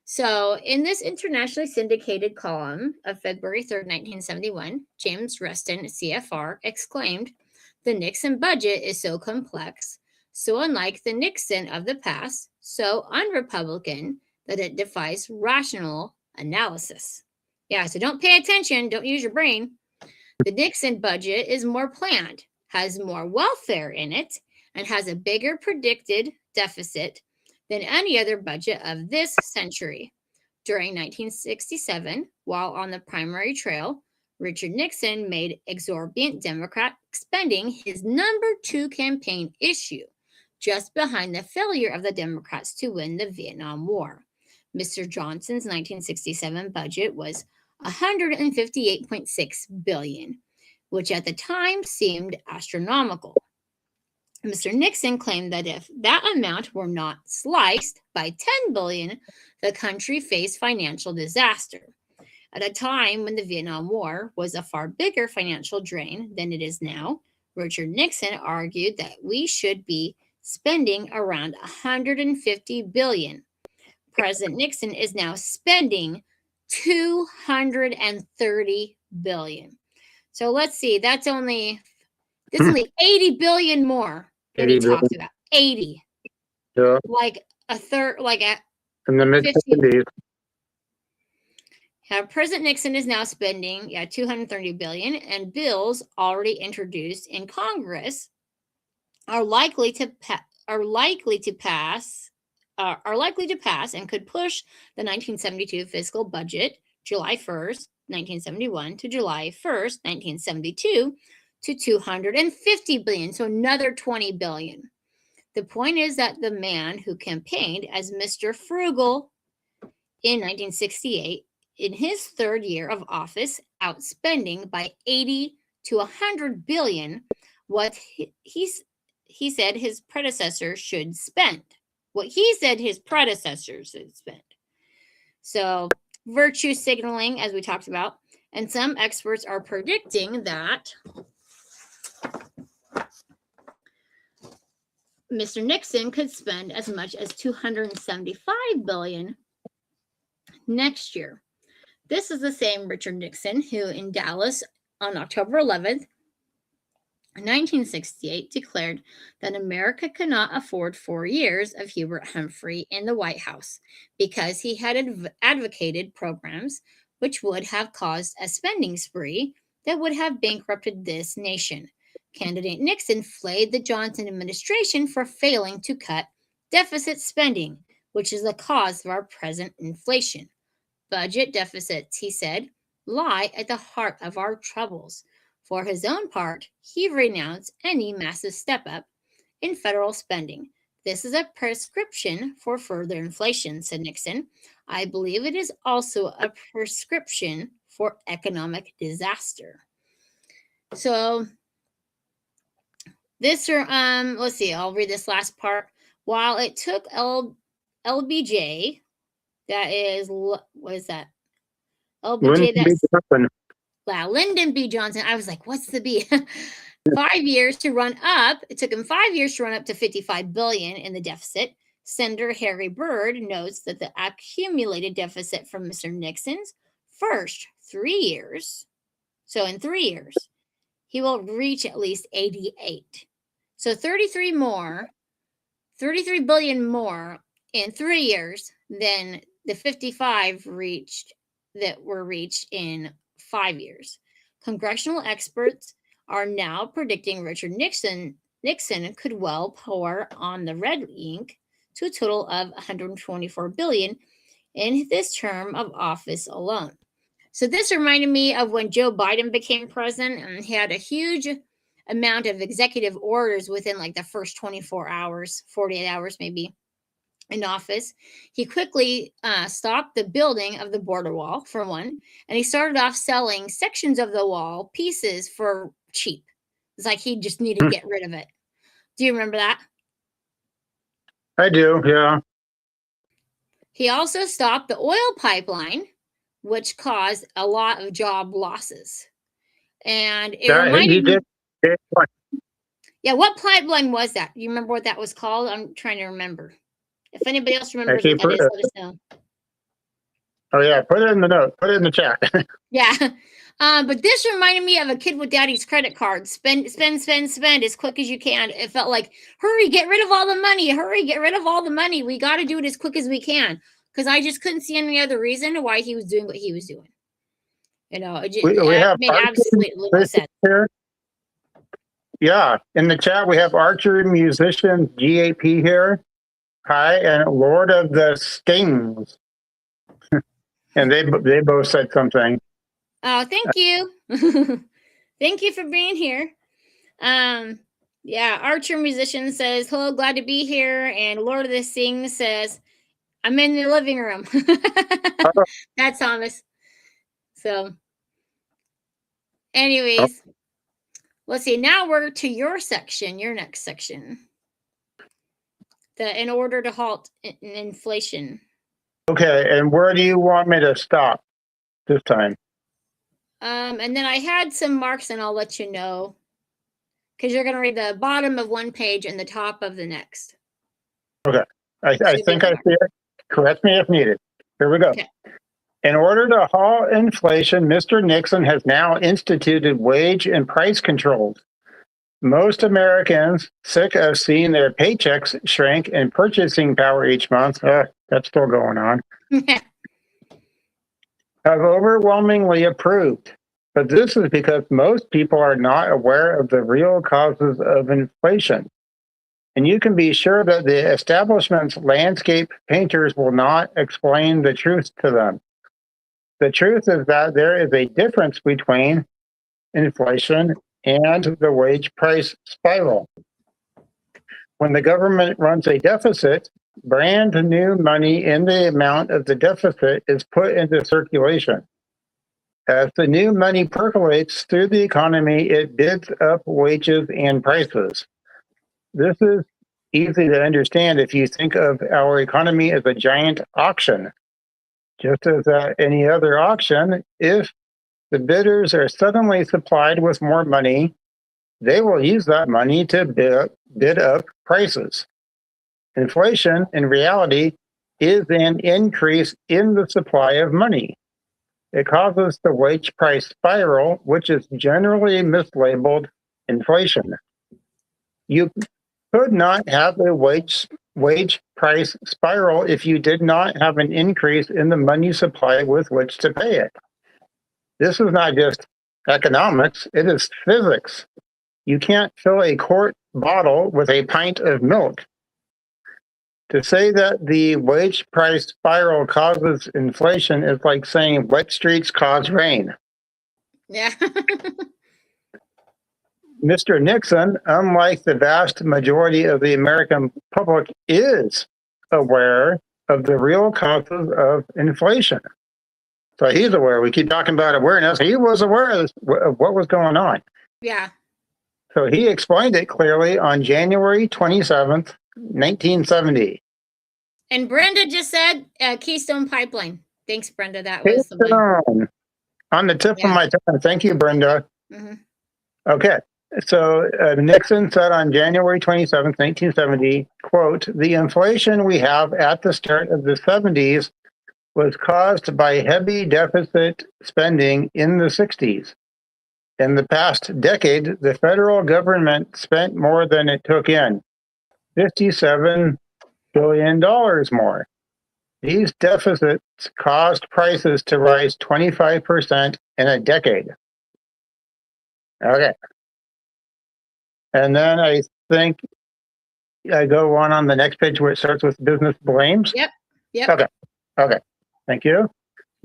Speaker 1: So, in this internationally syndicated column of February 3rd, 1971, James Reston, CFR, exclaimed, "The Nixon budget is so complex, so unlike the Nixon of the past, so unrepublican that it defies rational analysis." Yeah, so don't pay attention, don't use your brain. The Nixon budget is more planned, has more welfare in it, and has a bigger predicted deficit than any other budget of this century. During 1967, while on the primary trail, Richard Nixon made exorbitant Democrat spending his number 2 campaign issue, just behind the failure of the Democrats to win the Vietnam War. Mr. Johnson's 1967 budget was $158.6 billion, which at the time seemed astronomical. Mr. Nixon claimed that if that amount were not sliced by $10 billion, the country faced financial disaster. At a time when the Vietnam War was a far bigger financial drain than it is now, Richard Nixon argued that we should be spending around $150 billion. President Nixon is now spending $230 billion. So let's see, that's only 80 billion more than he talked about. 80.
Speaker 2: Yeah.
Speaker 1: Like a third, like at
Speaker 2: in the mid-70s.
Speaker 1: President Nixon is now spending $230 billion, and bills already introduced in Congress are likely to pass and could push the 1972 fiscal budget, July 1st, 1971 to July 1st, 1972, to $250 billion, so another $20 billion. The point is that the man who campaigned as Mr. Frugal in 1968, in his third year of office, outspending by 80 to 100 billion what he said his predecessor should spend. What he said his predecessors should spend. So, virtue signaling, as we talked about, and some experts are predicting that Mr. Nixon could spend as much as $275 billion next year. This is the same Richard Nixon who, in Dallas on October 11th, 1968, declared that America could not afford 4 years of Hubert Humphrey in the White House because he had advocated programs which would have caused a spending spree that would have bankrupted this nation. Candidate Nixon flayed the Johnson administration for failing to cut deficit spending, which is the cause of our present inflation. Budget deficits, he said, lie at the heart of our troubles. For his own part, he renounced any massive step up in federal spending. This is a prescription for further inflation, said Nixon. I believe it is also a prescription for economic disaster. So this, let's see, I'll read this last part. While it took LBJ, that is, what is that? LBJ, Lyndon B. Johnson. I was like, what's the B? 5 years to run up. It took him 5 years to run up to $55 billion in the deficit. Senator Harry Byrd notes that the accumulated deficit from Mr. Nixon's first 3 years, so in 3 years, he will reach at least 88. So 33 billion more in 3 years than the 55 were reached in 5 years. Congressional experts are now predicting Richard Nixon could well pour on the red ink to a total of 124 billion in this term of office alone. So this reminded me of when Joe Biden became president, and he had a huge amount of executive orders within like the first 24 hours, 48 hours maybe, in office. He quickly stopped the building of the border wall, for one, and he started off selling sections of the wall pieces for cheap. It's like he just needed to get rid of it. Do you remember that?
Speaker 2: I do, yeah.
Speaker 1: He also stopped the oil pipeline, which caused a lot of job losses. And it reminded me. Yeah, what pipeline was that? You remember what that was called? I'm trying to remember. If anybody else remembers what that is, let us know.
Speaker 2: Oh, yeah. Put it in the note. Put it in the chat.
Speaker 1: Yeah. But this reminded me of a kid with daddy's credit card. Spend as quick as you can. It felt like, hurry, get rid of all the money. Hurry, get rid of all the money. We got to do it as quick as we can. Because I just couldn't see any other reason why he was doing what he was doing. You know, it made absolutely little sense.
Speaker 2: Here. Yeah. In the chat, we have archer musician GAP here. Hi, and Lord of the Stings. And they both said something.
Speaker 1: Oh, thank you. Thank you for being here. Yeah, Archer Musician says, hello, glad to be here. And Lord of the Stings says, I'm in the living room. That's Thomas. So, anyways, let's see. Now we're to your section, your next section. In order to halt inflation.
Speaker 2: Okay, and where do you want me to stop this time?
Speaker 1: And then I had some marks, and I'll let you know, because you're going to read the bottom of one page and the top of the next.
Speaker 2: Okay, I think I see it. Correct me if needed. Here we go. Okay. In order to halt inflation, Mr. Nixon has now instituted wage and price controls. Most Americans, sick of seeing their paychecks shrink and purchasing power each month, that's still going on, have overwhelmingly approved. But this is because most people are not aware of the real causes of inflation. And you can be sure that the establishment's landscape painters will not explain the truth to them. The truth is that there is a difference between inflation and the wage price spiral. When the government runs a deficit, brand new money in the amount of the deficit is put into circulation. As the new money percolates through the economy, it bids up wages and prices. This is easy to understand if you think of our economy as a giant auction. Just as at any other auction, if the bidders are suddenly supplied with more money, they will use that money to bid up prices. Inflation, in reality, is an increase in the supply of money. It causes the wage price spiral, which is generally mislabeled inflation. You could not have a wage price spiral if you did not have an increase in the money supply with which to pay it. This is not just economics, it is physics. You can't fill a quart bottle with a pint of milk. To say that the wage price spiral causes inflation is like saying wet streets cause rain.
Speaker 1: Yeah.
Speaker 2: Mr. Nixon, unlike the vast majority of the American public, is aware of the real causes of inflation. So he's aware. We keep talking about awareness. He was aware of what was going on.
Speaker 1: Yeah.
Speaker 2: So he explained it clearly on January 27th, 1970.
Speaker 1: And Brenda just said Keystone Pipeline. Thanks, Brenda. That was the one.
Speaker 2: Keystone. On the tip of my tongue. Thank you, Brenda.
Speaker 1: Mhm.
Speaker 2: Okay. So Nixon said on January 27th, 1970, quote, "The inflation we have at the start of the 70s was caused by heavy deficit spending in the 60s. In the past decade, the federal government spent more than it took in, $57 billion more. These deficits caused prices to rise 25% in a decade." Okay. And then I think I go on the next page where it starts with business blames.
Speaker 1: Yep.
Speaker 2: Okay. Thank you.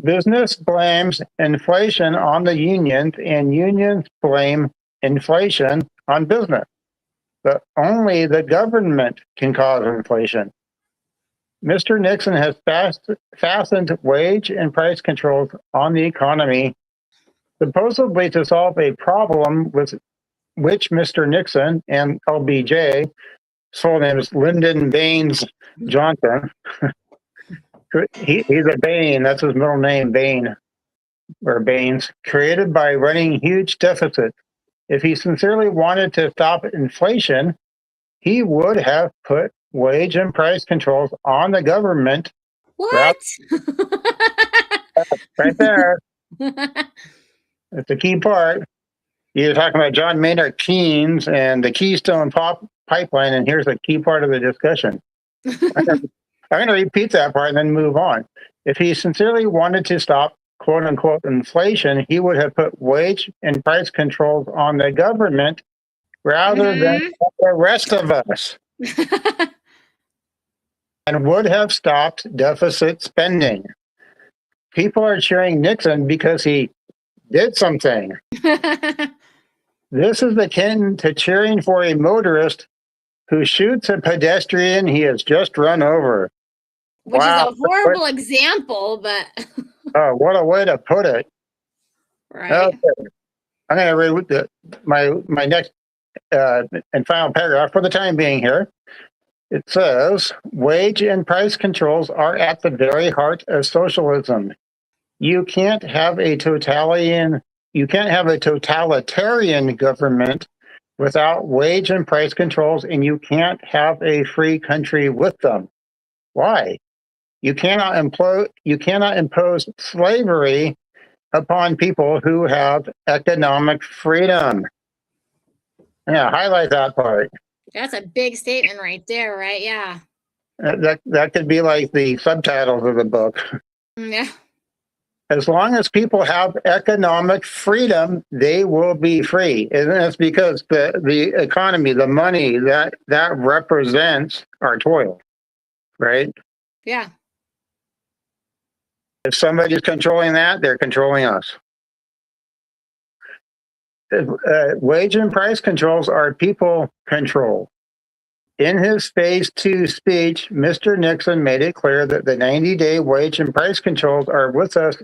Speaker 2: Business blames inflation on the unions, and unions blame inflation on business. But only the government can cause inflation. Mr. Nixon has fastened wage and price controls on the economy, supposedly to solve a problem with which Mr. Nixon and LBJ, his full name is Lyndon Baines Johnson. He's a Bain, that's his middle name, Bain, or Baines, created by running huge deficits. If he sincerely wanted to stop inflation, he would have put wage and price controls on the government.
Speaker 1: What?
Speaker 2: Right there. That's the key part. You're talking about John Maynard Keynes and the Keystone Pipeline, and here's the key part of the discussion. I'm going to repeat that part and then move on. If he sincerely wanted to stop quote unquote inflation, he would have put wage and price controls on the government rather than the rest of us, and would have stopped deficit spending. People are cheering Nixon because he did something. This is akin to cheering for a motorist who shoots a pedestrian he has just run over.
Speaker 1: Which is a horrible example, but
Speaker 2: oh, what a way to put it.
Speaker 1: Right.
Speaker 2: Okay. I'm going to read my next and final paragraph for the time being here. It says, wage and price controls are at the very heart of socialism. You can't have a totalitarian government without wage and price controls, and you can't have a free country with them. Why? You cannot impose slavery upon people who have economic freedom. Yeah, highlight that part.
Speaker 1: That's a big statement right there, right? Yeah.
Speaker 2: That could be like the subtitles of the book.
Speaker 1: Yeah.
Speaker 2: As long as people have economic freedom, they will be free. And that's because the economy, the money, that represents our toil, right?
Speaker 1: Yeah.
Speaker 2: If somebody's controlling that, they're controlling us. Wage and price controls are people control. In his phase 2 speech, Mr. Nixon made it clear that the 90-day wage and price controls are with us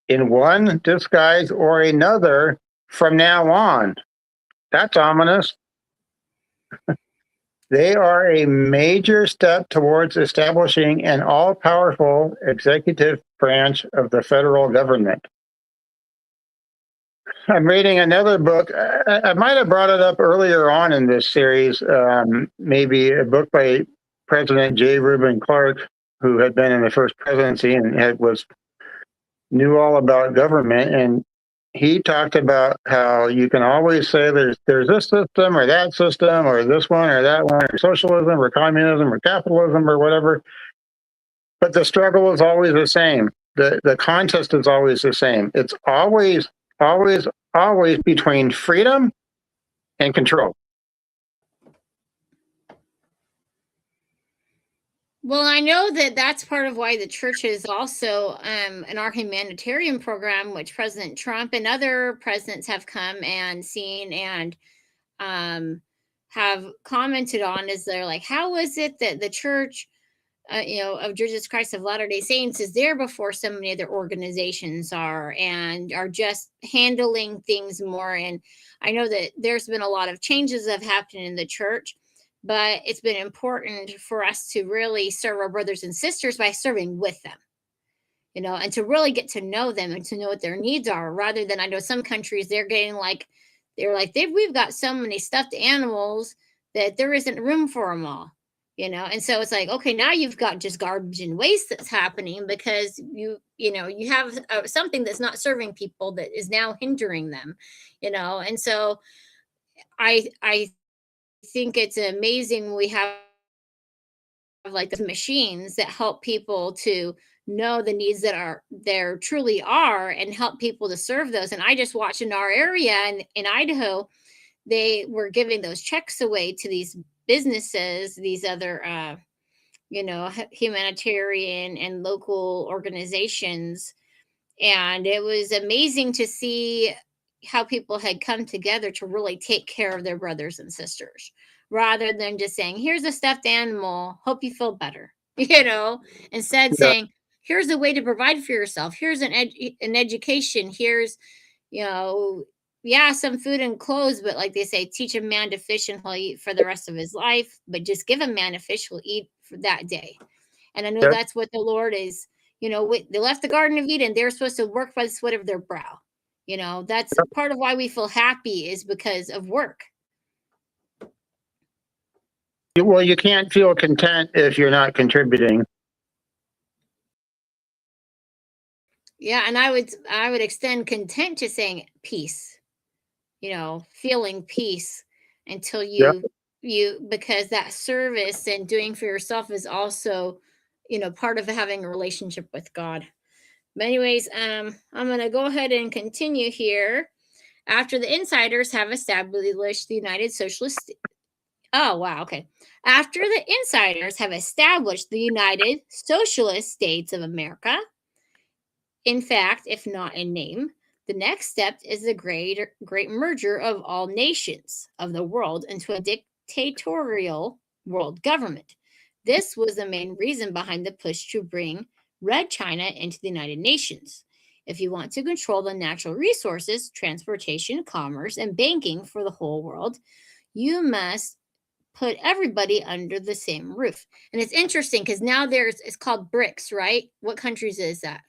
Speaker 2: in one disguise or another from now on. That's ominous. They are a major step towards establishing an all-powerful executive branch of the federal government. I'm reading another book. I might have brought it up earlier on in this series, maybe a book by President J. Reuben Clark, who had been in the first presidency and knew all about government. And he talked about how you can always say there's this system or that system or this one or that one, or socialism or communism or capitalism or whatever. But the struggle is always the same. The contest is always the same. It's always between freedom and control.
Speaker 1: Well, I know that that's part of why the church is also in our humanitarian program, which President Trump and other presidents have come and seen and have commented on, is they're like, how is it that the church of Jesus Christ of Latter-day Saints is there before so many other organizations are, and are just handling things more. And I know that there's been a lot of changes that have happened in the church, but it's been important for us to really serve our brothers and sisters by serving with them, and to really get to know them and to know what their needs are, rather than, I know some countries, we've got so many stuffed animals that there isn't room for them all. And so it's like, okay, now you've got just garbage and waste that's happening because you have something that's not serving people that is now hindering them. And so I think it's amazing we have like the machines that help people to know the needs that are there truly are, and help people to serve those. And I just watched in our area in Idaho, they were giving those checks away to these businesses, these other humanitarian and local organizations. And it was amazing to see how people had come together to really take care of their brothers and sisters, rather than just saying, here's a stuffed animal, hope you feel better, instead
Speaker 2: Yeah.
Speaker 1: saying, here's a way to provide for yourself, here's an education, here's some food and clothes, but like they say, teach a man to fish and he'll eat for the rest of his life, but just give a man a fish, he'll eat for that day. And I know that's what the Lord is. They left the Garden of Eden. They're supposed to work by the sweat of their brow. That's part of why we feel happy, is because of work.
Speaker 2: Well, you can't feel content if you're not contributing.
Speaker 1: Yeah, and I would extend content to saying peace. Feeling peace until you because that service and doing for yourself is also, part of having a relationship with God. But anyways, I'm going to go ahead and continue here. After the insiders have established the United Socialist. Oh, wow. Okay. After the insiders have established the United Socialist States of America, in fact, if not in name, the next step is the great merger of all nations of the world into a dictatorial world government. This was the main reason behind the push to bring Red China into the United Nations. If you want to control the natural resources, transportation, commerce, and banking for the whole world, you must put everybody under the same roof. And it's interesting because now it's called BRICS, right? What countries is that?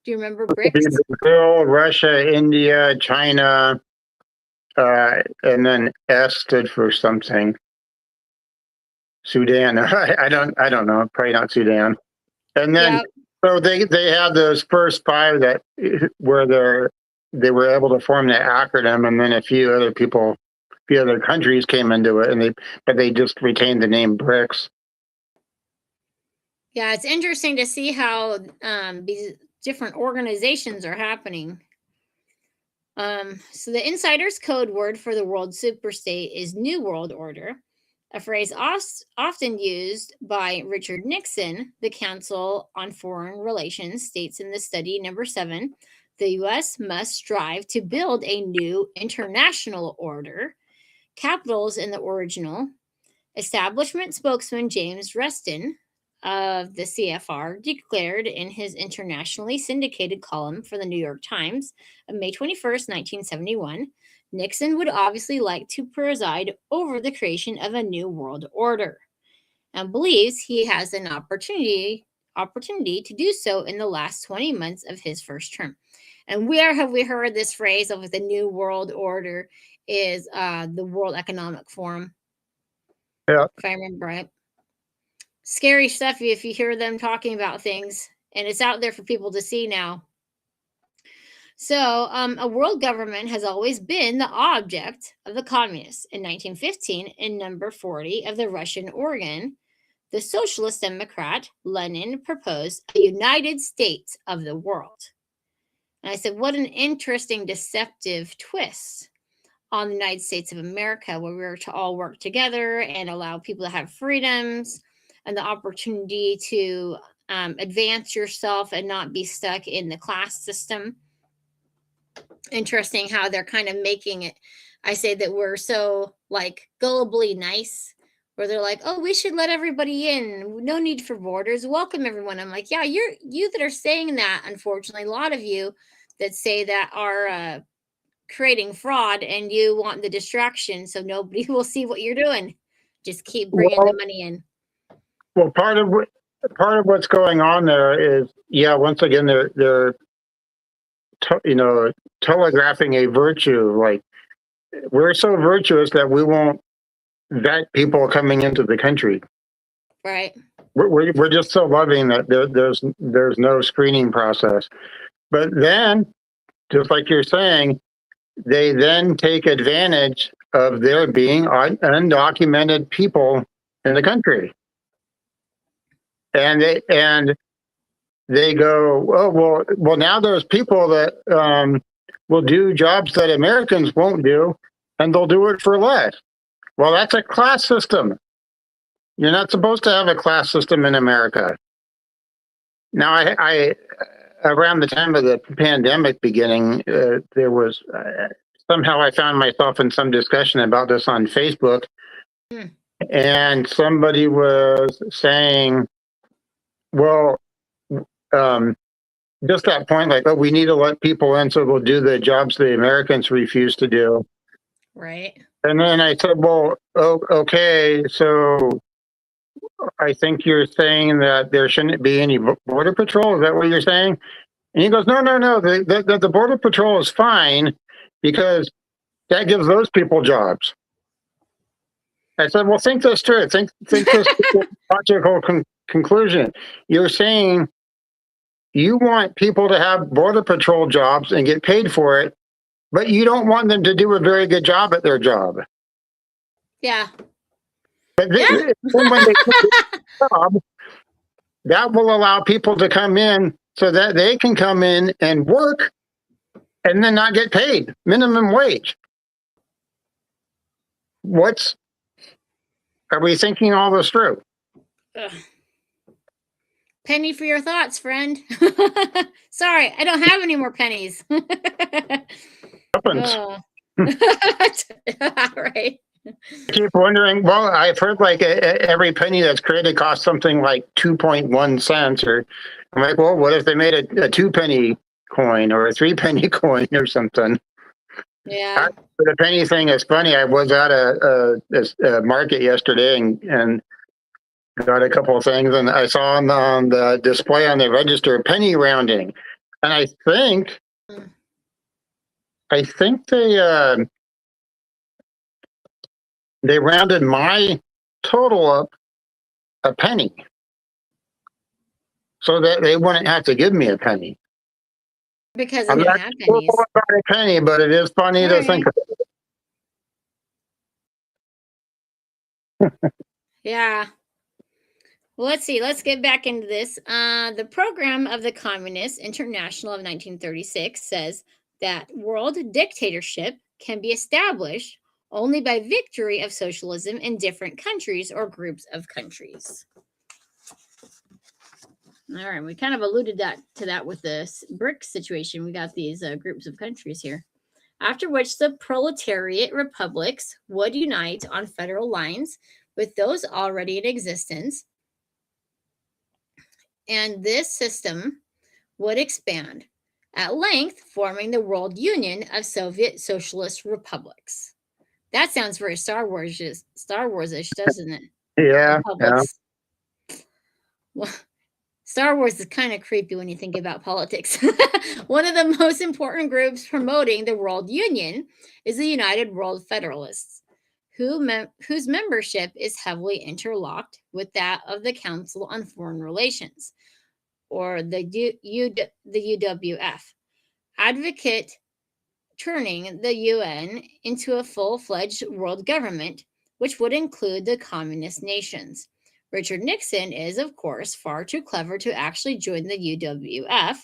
Speaker 1: Do you remember BRICS?
Speaker 2: Brazil, Russia, India, China, and then S stood for something. Sudan. I don't know. Probably not Sudan. And then so they had those first five that where they were able to form the acronym, and then a few other countries came into it, but they just retained the name BRICS.
Speaker 1: Yeah, it's interesting to see how these different organizations are happening. So the insider's code word for the world superstate is New World Order, a phrase often used by Richard Nixon. The Council on Foreign Relations states in the study number 7, the U.S. must strive to build a new international order. Capitals in the original. Establishment spokesman James Reston of the CFR declared in his internationally syndicated column for the New York Times of May 21st, 1971, Nixon would obviously like to preside over the creation of a new world order and believes he has an opportunity to do so in the last 20 months of his first term. And where have we heard this phrase of the new world order is the World Economic Forum.
Speaker 2: Yeah.
Speaker 1: If I remember right. Scary stuff if you hear them talking about things, and it's out there for people to see now. So a world government has always been the object of the communists. In 1915, in number 40 of the Russian organ, the Socialist Democrat Lenin proposed a United States of the world. And I said, what an interesting deceptive twist on the United States of America, where we were to all work together and allow people to have freedoms and the opportunity to advance yourself and not be stuck in the class system. Interesting how they're kind of making it. I say that we're so like gullibly nice where they're like, oh, we should let everybody in. No need for borders. Welcome everyone. I'm like, yeah, you that are saying that, unfortunately, a lot of you that say that are creating fraud, and you want the distraction so nobody will see what you're doing. Just keep bringing the money in.
Speaker 2: Well, part of what's going on there is, once again, they're telegraphing a virtue. Like, we're so virtuous that we won't vet people coming into the country.
Speaker 1: Right.
Speaker 2: We're just so loving that there's no screening process. But then, just like you're saying, they then take advantage of there being undocumented people in the country. And they go, oh, well, now there's people that will do jobs that Americans won't do, and they'll do it for less. Well, that's a class system. You're not supposed to have a class system in America. Now, I around the time of the pandemic beginning, there was somehow I found myself in some discussion about this on Facebook, and somebody was saying, well, just that point, like, oh, we need to let people in so we'll do the jobs the Americans refuse to do.
Speaker 1: Right.
Speaker 2: And then I said, well, okay, so I think you're saying that there shouldn't be any border patrol. Is that what you're saying? And he goes, no. The border patrol is fine because that gives those people jobs. I said, well, think this through. Think this through. Logical conclusion. You're saying you want people to have border patrol jobs and get paid for it, but you don't want them to do a very good job at their job.
Speaker 1: Yeah.
Speaker 2: But then when they do the job, that will allow people to come in so that they can come in and work and then not get paid minimum wage. Are we thinking all this through?
Speaker 1: Ugh. Penny for your thoughts, friend. Sorry, I don't have any more pennies.
Speaker 2: Happens.
Speaker 1: Right.
Speaker 2: I keep wondering, well, I've heard like every penny that's created costs something like 2.1 cents. Or I'm like, well, what if they made a 2 penny coin or a 3 penny coin or something?
Speaker 1: Yeah.
Speaker 2: The penny thing is funny. I was at a market yesterday and got a couple of things, and I saw on the display on the register penny rounding, and I think they rounded my total up a penny so that they wouldn't have to give me a penny.
Speaker 1: Because
Speaker 2: I'm not sure about a penny, but it is funny to think about.
Speaker 1: Yeah. Well, let's see. Let's get back into this. The program of the Communist International of 1936 says that world dictatorship can be established only by victory of socialism in different countries or groups of countries. All right, we kind of alluded to that with this BRICS situation. We got these groups of countries here. After which the proletariat republics would unite on federal lines with those already in existence. And this system would expand at length, forming the World Union of Soviet Socialist Republics. That sounds very Star Wars-ish, doesn't it?
Speaker 2: Yeah.
Speaker 1: Well, Star Wars is kind of creepy when you think about politics. One of the most important groups promoting the World Union is the United World Federalists, whose membership is heavily interlocked with that of the Council on Foreign Relations, or the UWF, advocate turning the UN into a full-fledged world government, which would include the communist nations. Richard Nixon is, of course, far too clever to actually join the UWF,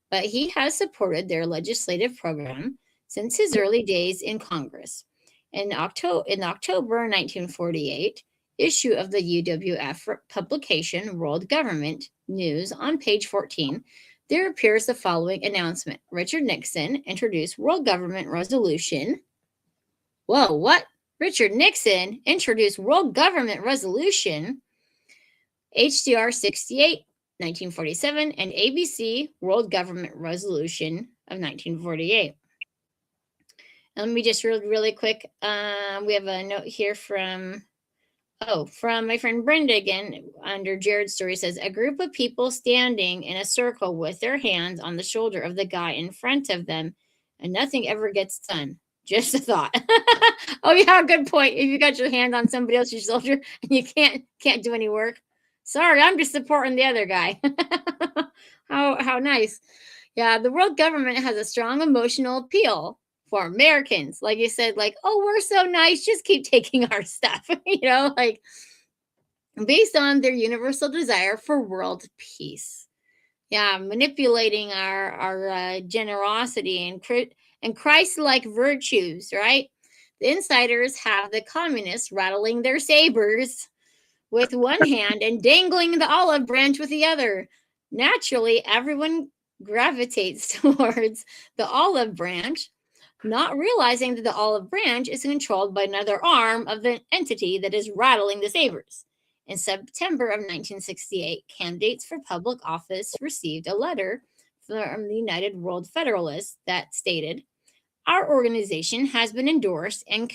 Speaker 1: but he has supported their legislative program since his early days in Congress. In October 1948, issue of the UWF publication World Government News on page 14, there appears the following announcement. Richard Nixon introduced World Government Resolution. Whoa, what? Richard Nixon introduced World Government Resolution HCR 68, 1947, and ABC World Government Resolution of 1948. And let me just really quick. We have a note here from my friend Brenda again, under Jared's story. Says, a group of people standing in a circle with their hands on the shoulder of the guy in front of them, and nothing ever gets done. Just a thought. Oh yeah, good point. If you got your hand on somebody else's shoulder and you can't do any work, sorry, I'm just supporting the other guy. How nice. Yeah, the world government has a strong emotional appeal for Americans. Like you said, like, oh, we're so nice, just keep taking our stuff, like based on their universal desire for world peace. Yeah, manipulating our generosity and Christ-like virtues, right? The insiders have the communists rattling their sabers with one hand and dangling the olive branch with the other. Naturally, everyone gravitates towards the olive branch, not realizing that the olive branch is controlled by another arm of the entity that is rattling the sabers. In September of 1968, candidates for public office received a letter from the United World Federalists that stated, our organization has been endorsed and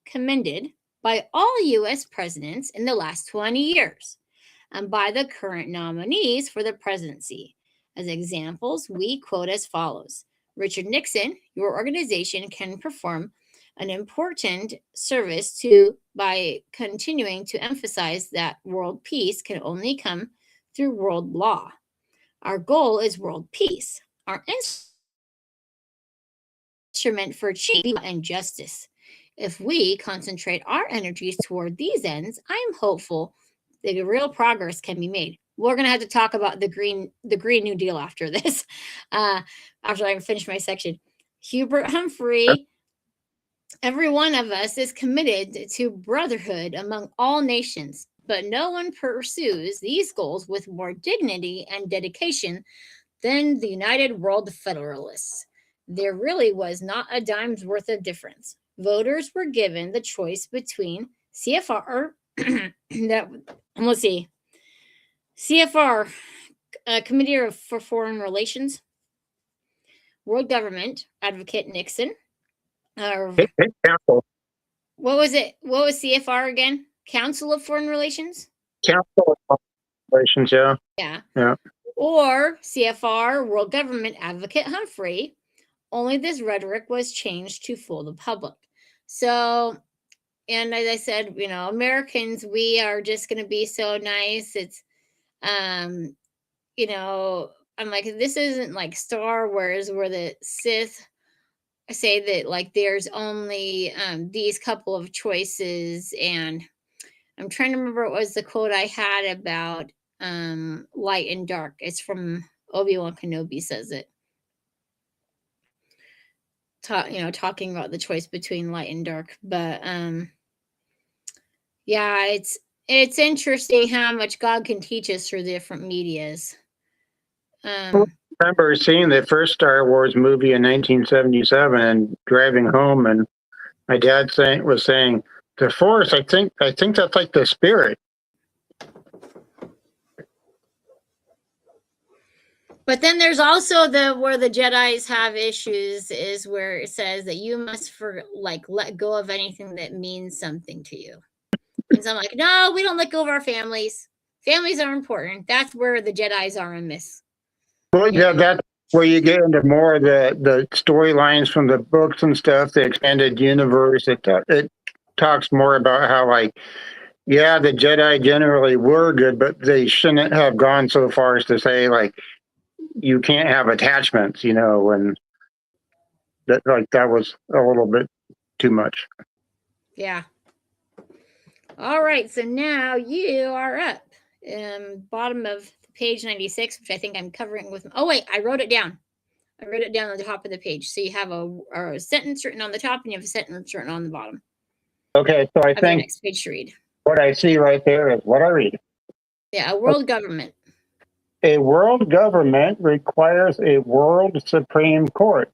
Speaker 1: commended by all U.S. presidents in the last 20 years and by the current nominees for the presidency. As examples, we quote as follows. Richard Nixon, your organization can perform an important service by continuing to emphasize that world peace can only come through world law. Our goal is world peace. Our instrument for achieving and justice. If we concentrate our energies toward these ends, I am hopeful that real progress can be made. We're going to have to talk about the Green New Deal after this, after I finish my section. Hubert Humphrey, every one of us is committed to brotherhood among all nations, but no one pursues these goals with more dignity and dedication than the United World Federalists. There really was not a dime's worth of difference. Voters were given the choice between CFR, CFR, Committee for Foreign Relations, World Government, Advocate Nixon.
Speaker 2: Council.
Speaker 1: What was it? What was CFR again? Council of Foreign Relations?
Speaker 2: Council of Foreign Relations,
Speaker 1: Yeah.
Speaker 2: Yeah.
Speaker 1: Or CFR, World Government, Advocate Humphrey. Only this rhetoric was changed to fool the public. So, and as I said, Americans, we are just going to be so nice. It's, I'm like, this isn't like Star Wars where the Sith say that like there's only these couple of choices. And I'm trying to remember what was the quote I had about light and dark. It's from Obi-Wan Kenobi says it. Talking about the choice between light and dark. But yeah, it's interesting how much God can teach us through different medias.
Speaker 2: I remember seeing the first Star Wars movie in 1977 and driving home, and my dad was saying, the Force, I think that's like the Spirit.
Speaker 1: But then there's also where the Jedis have issues is where it says that you must let go of anything that means something to you. And so I'm like, no, we don't let go of our families. Families are important. That's where the Jedis are amiss.
Speaker 2: Well, yeah, that's where you get into more of the storylines from the books and stuff, the expanded universe. It talks more about how, like, yeah, the Jedi generally were good, but they shouldn't have gone so far as to say, like, you can't have attachments, and that was a little bit too much.
Speaker 1: Yeah. All right, so now you are up. Bottom of page 96, which I think I'm covering with. Oh wait, I wrote it down. I wrote it down on the top of the page. So you have a sentence written on the top, and you have a sentence written on the bottom.
Speaker 2: Okay, so I think
Speaker 1: next page to read.
Speaker 2: What I see right there is what I read.
Speaker 1: Yeah, a world government.
Speaker 2: A world government requires a world Supreme Court.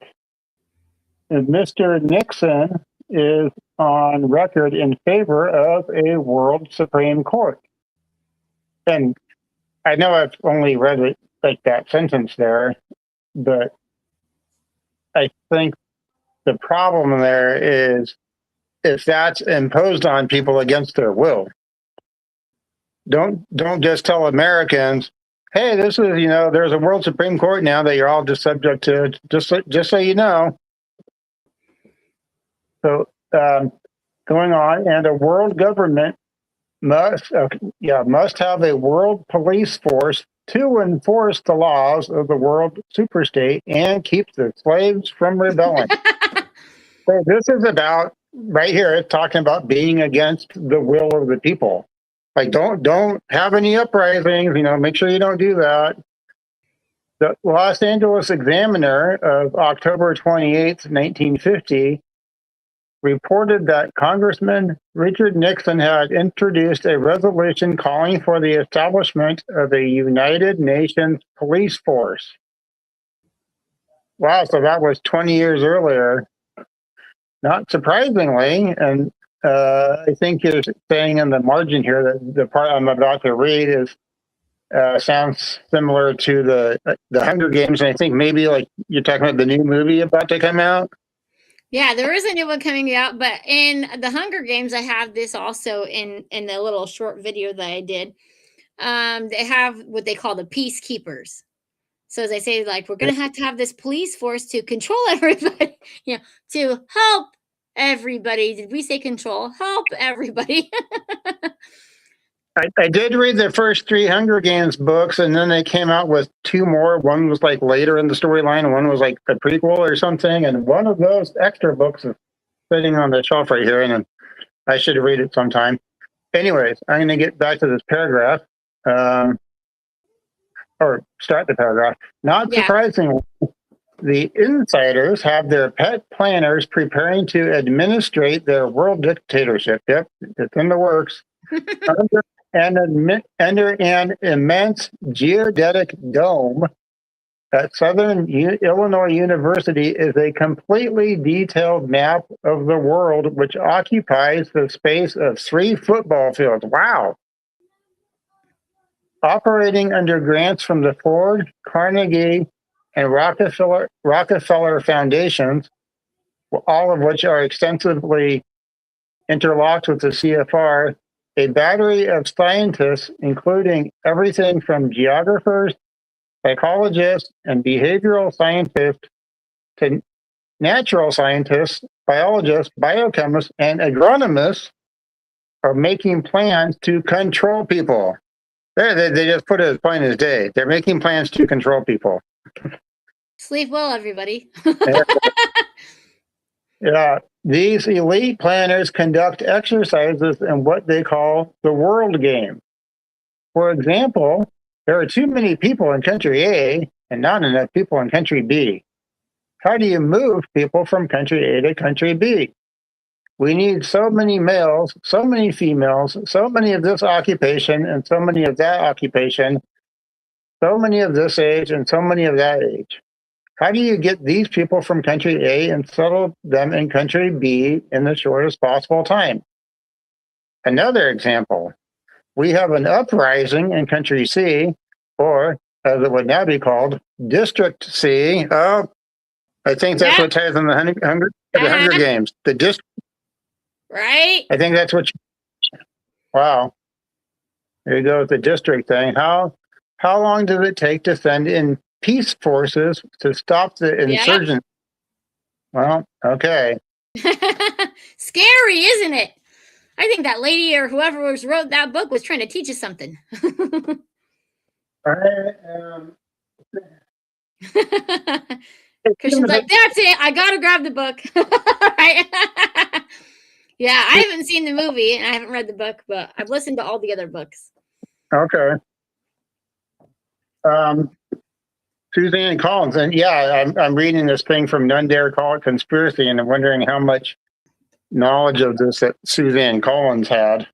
Speaker 2: And Mr. Nixon is on record in favor of a world Supreme Court. And I know I've only read it like that sentence there, but I think the problem there is if that's imposed on people against their will. Don't just tell Americans, hey, this is, there's a world Supreme Court now that you're all just subject to, just so you know. So going on, and a world government must have a world police force to enforce the laws of the world superstate and keep the slaves from rebelling. So this is about, right here, it's talking about being against the will of the people. Like, don't have any uprisings, make sure you don't do that. The Los Angeles Examiner of October 28th, 1950, reported that Congressman Richard Nixon had introduced a resolution calling for the establishment of a United Nations police force. Wow, so that was 20 years earlier. Not surprisingly, and I think you're saying in the margin here that the part I'm about to read is sounds similar to the Hunger Games, and I think maybe like you're talking about the new movie about to come out.
Speaker 1: Yeah, there is a new one coming out, but in the Hunger Games, I have this also in the little short video that I did. They have what they call the peacekeepers. So as I say, like, we're going to have this police force to control everybody, to help everybody. Did we say control? Help everybody.
Speaker 2: I did read the first 3 Hunger Games books, and then they came out with 2 more. One was like later in the storyline, and one was like a prequel or something. And one of those extra books is sitting on the shelf right here, and I should read it sometime. Anyways, I'm going to get back to this paragraph, or start the paragraph. Not surprisingly, the insiders have their pet planners preparing to administrate their world dictatorship. Yep, it's in the works. Under an immense geodetic dome at Southern Illinois University is a completely detailed map of the world, which occupies the space of 3 football fields. Wow. Operating under grants from the Ford, Carnegie, and Rockefeller Foundations, all of which are extensively interlocked with the CFR, a battery of scientists, including everything from geographers, psychologists, and behavioral scientists to natural scientists, biologists, biochemists, and agronomists, are making plans to control people. They just put it as plain as day. They're making plans to control people.
Speaker 1: Sleep well, everybody.
Speaker 2: Yeah. These elite planners conduct exercises in what they call the world game. For example, there are too many people in country A and not enough people in country B. How do you move people from country A to country B? We need so many males, so many females, so many of this occupation and so many of that occupation, so many of this age and so many of that age. How do you get these people from country A and settle them in country B in the shortest possible time? Another example, we have an uprising in country C, or as it would now be called, District C. Oh, I think that's what ties in the Hunger Games. The district.
Speaker 1: Right?
Speaker 2: I think that's what wow. There you go with the district thing. How long does it take to send in peace forces to stop the insurgents? Well, okay.
Speaker 1: Scary, isn't it? I think that lady or whoever wrote that book was trying to teach us something. Christian's like, that's it. I got to grab the book. Right? Yeah, I haven't seen the movie and I haven't read the book, but I've listened to all the other books.
Speaker 2: Okay. Suzanne Collins, and I'm reading this thing from None Dare Call It Conspiracy, and I'm wondering how much knowledge of this that Suzanne Collins had.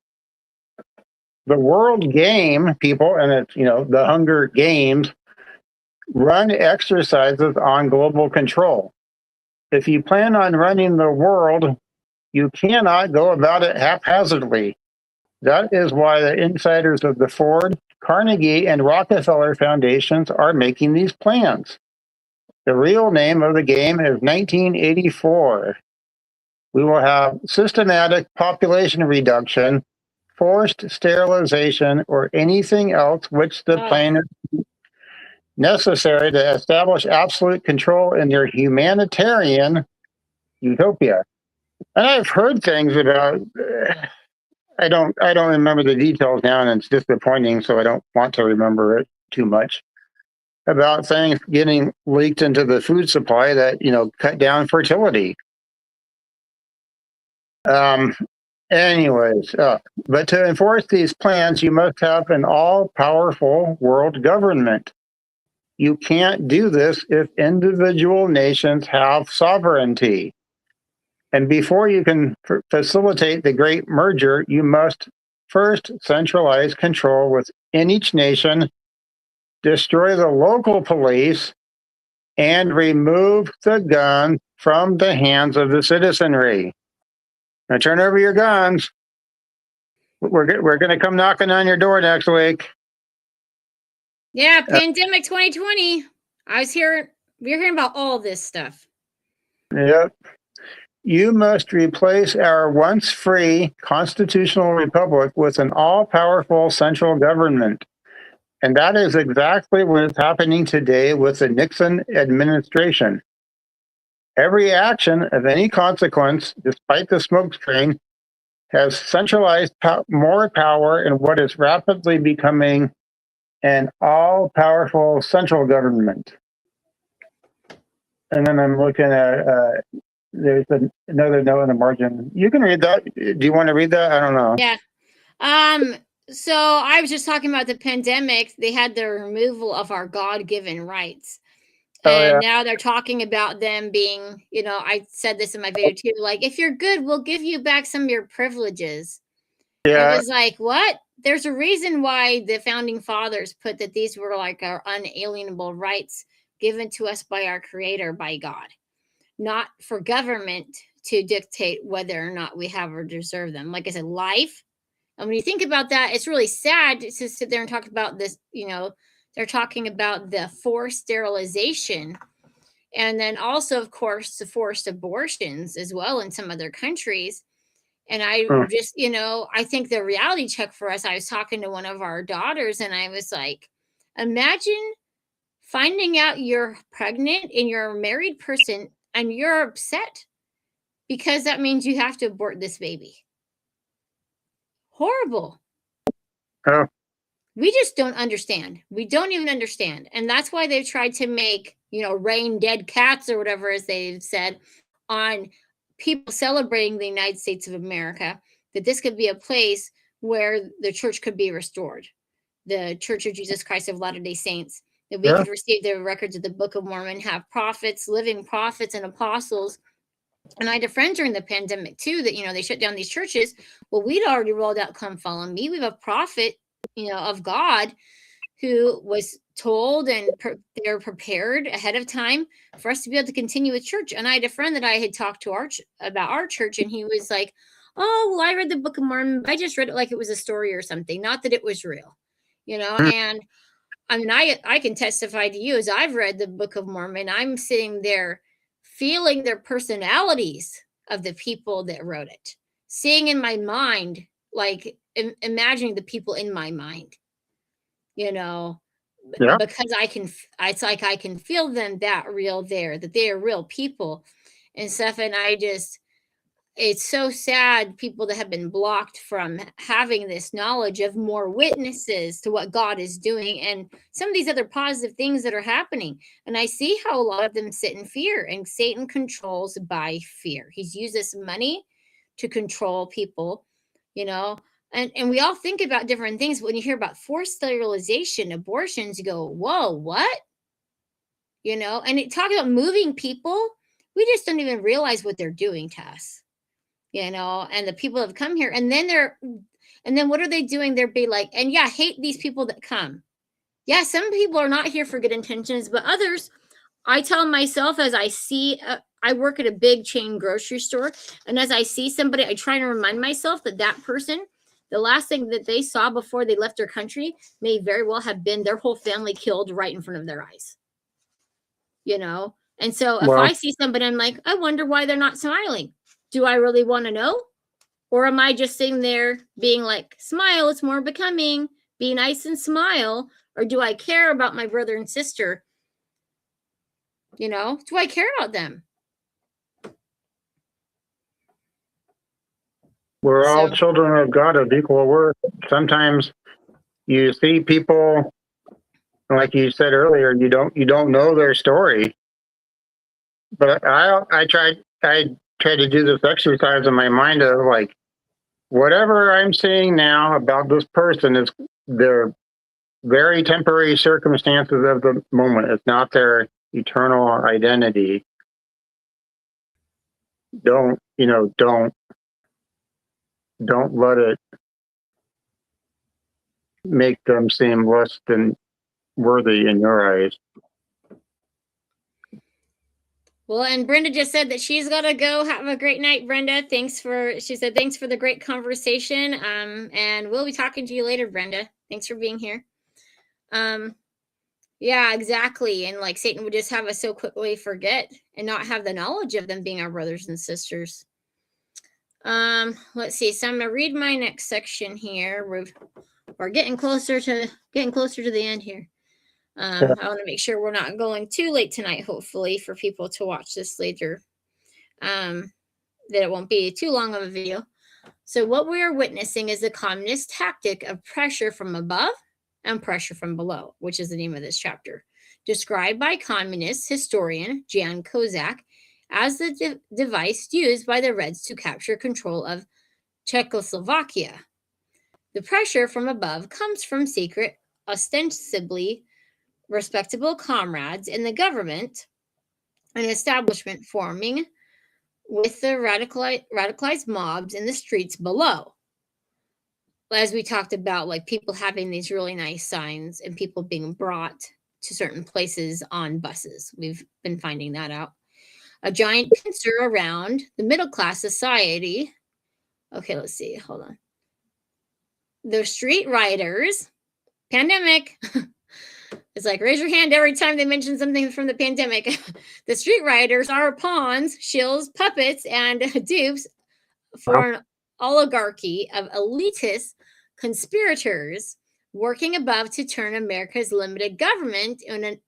Speaker 2: The world game, people, and it's the Hunger Games, run exercises on global control. If you plan on running the world You cannot go about it haphazardly. That is why the insiders of the Ford, Carnegie, and Rockefeller Foundations are making these plans. The real name of the game is 1984. We will have systematic population reduction, forced sterilization, or anything else which the plan is necessary to establish absolute control in their humanitarian utopia. And I've heard things about. I don't remember the details now, and it's disappointing. So I don't want to remember it too much. About things getting leaked into the food supply that cut down fertility. Anyways, but to enforce these plans, you must have an all-powerful world government. You can't do this if individual nations have sovereignty. And before you can facilitate the great merger, you must first centralize control within each nation, destroy the local police, and remove the gun from the hands of the citizenry. Now turn over your guns. We're going to come knocking on your door next week.
Speaker 1: Yeah, pandemic 2020. We're hearing about all this stuff.
Speaker 2: Yep. You must replace our once free constitutional republic with an all-powerful central government. And that is exactly what is happening today with the Nixon administration. Every action of any consequence, despite the smokescreen, has centralized more power in what is rapidly becoming an all-powerful central government. And then I'm looking at, there's another note in the margin. You can read that. Do you want to read that? I don't know.
Speaker 1: Yeah. So I was just talking about the pandemic. They had the removal of our God-given rights. And now they're talking about them being, I said this in my video too, like, if you're good, we'll give you back some of your privileges. Yeah. I was like, what? There's a reason why the founding fathers put that these were like our unalienable rights given to us by our Creator, by God, not for government to dictate whether or not we have or deserve them. Like I said, life. And when you think about that, it's really sad to sit there and talk about this, they're talking about the forced sterilization, and then also, of course, the forced abortions as well in some other countries. And I just, I think the reality check for us, I was talking to one of our daughters and I was like, imagine finding out you're pregnant and you're a married person and you're upset because that means you have to abort this baby. Horrible.
Speaker 2: Oh.
Speaker 1: We just don't understand. We don't even understand. And that's why they've tried to make, rain dead cats or whatever, as they've said, on people celebrating the United States of America, that this could be a place where the church could be restored. The Church of Jesus Christ of Latter-day Saints, that we could receive the records of the Book of Mormon, have prophets, living prophets and apostles. And I had a friend during the pandemic too, that, they shut down these churches. Well, we'd already rolled out Come Follow Me. We have a prophet, of God who was told and they're prepared ahead of time for us to be able to continue with church. And I had a friend that I had talked to about our church, and he was like, oh, well, I read the Book of Mormon. I just read it like it was a story or something, not that it was real, and I mean, I can testify to you, as I've read the Book of Mormon, I'm sitting there feeling their personalities of the people that wrote it, seeing in my mind, like imagining the people in my mind, because it's like I can feel them that real there, that they are real people and stuff. And it's so sad, people that have been blocked from having this knowledge of more witnesses to what God is doing and some of these other positive things that are happening. And I see how a lot of them sit in fear, and Satan controls by fear. He's used this money to control people, and we all think about different things. But when you hear about forced sterilization, abortions, you go, whoa, what? And it talk about moving people. We just don't even realize what they're doing to us, and the people that have come here. And then what are they doing? They're be like, and hate these people that come. Yeah, some people are not here for good intentions, but others, I tell myself as I see I work at a big chain grocery store, and as I see somebody, I try to remind myself that that person, the last thing that they saw before they left their country may very well have been their whole family killed right in front of their eyes. You know? And so if
Speaker 2: Well,
Speaker 1: I see somebody, I'm like, I wonder why they're not smiling. Do I really want to know? Or am I just sitting there being like, smile, it's more becoming, be nice and smile? Or do I care about my brother and sister? You know, do I care about them?
Speaker 2: we're all
Speaker 1: So,
Speaker 2: children of God of equal worth. Sometimes you see people, like you said earlier, you don't know their story. But I try to do this exercise in my mind of like, whatever I'm seeing now about this person is their very temporary circumstances of the moment. It's not their eternal identity. Don't let it make them seem less than worthy in your eyes.
Speaker 1: well, and Brenda just said that she's got to go. Have a great night, Brenda. She said, thanks for the great conversation. And we'll be talking to you later, Brenda. Thanks for being here. Yeah, exactly. And like Satan would just have us so quickly forget and not have the knowledge of them being our brothers and sisters. Let's see. So I'm going to read my next section here. We're getting closer to the end here. I want to make sure we're not going too late tonight, hopefully, for people to watch this later. That it won't be too long of a video. So what we are witnessing is the communist tactic of pressure from above and pressure from below, which is the name of this chapter, described by communist historian Jan Kozak as the device used by the Reds to capture control of Czechoslovakia. The pressure from above comes from secret, ostensibly respectable comrades in the government and establishment forming with the radicalized mobs in the streets below. As we talked about, like people having these really nice signs and people being brought to certain places on buses. We've been finding that out. A giant pincer around the middle class society. Okay, let's see. Hold on. The street riders, pandemic. It's like, raise your hand every time they mention something from the pandemic. The street riders are pawns, shills, puppets, and dupes for an oligarchy of elitist conspirators working above to turn America's limited government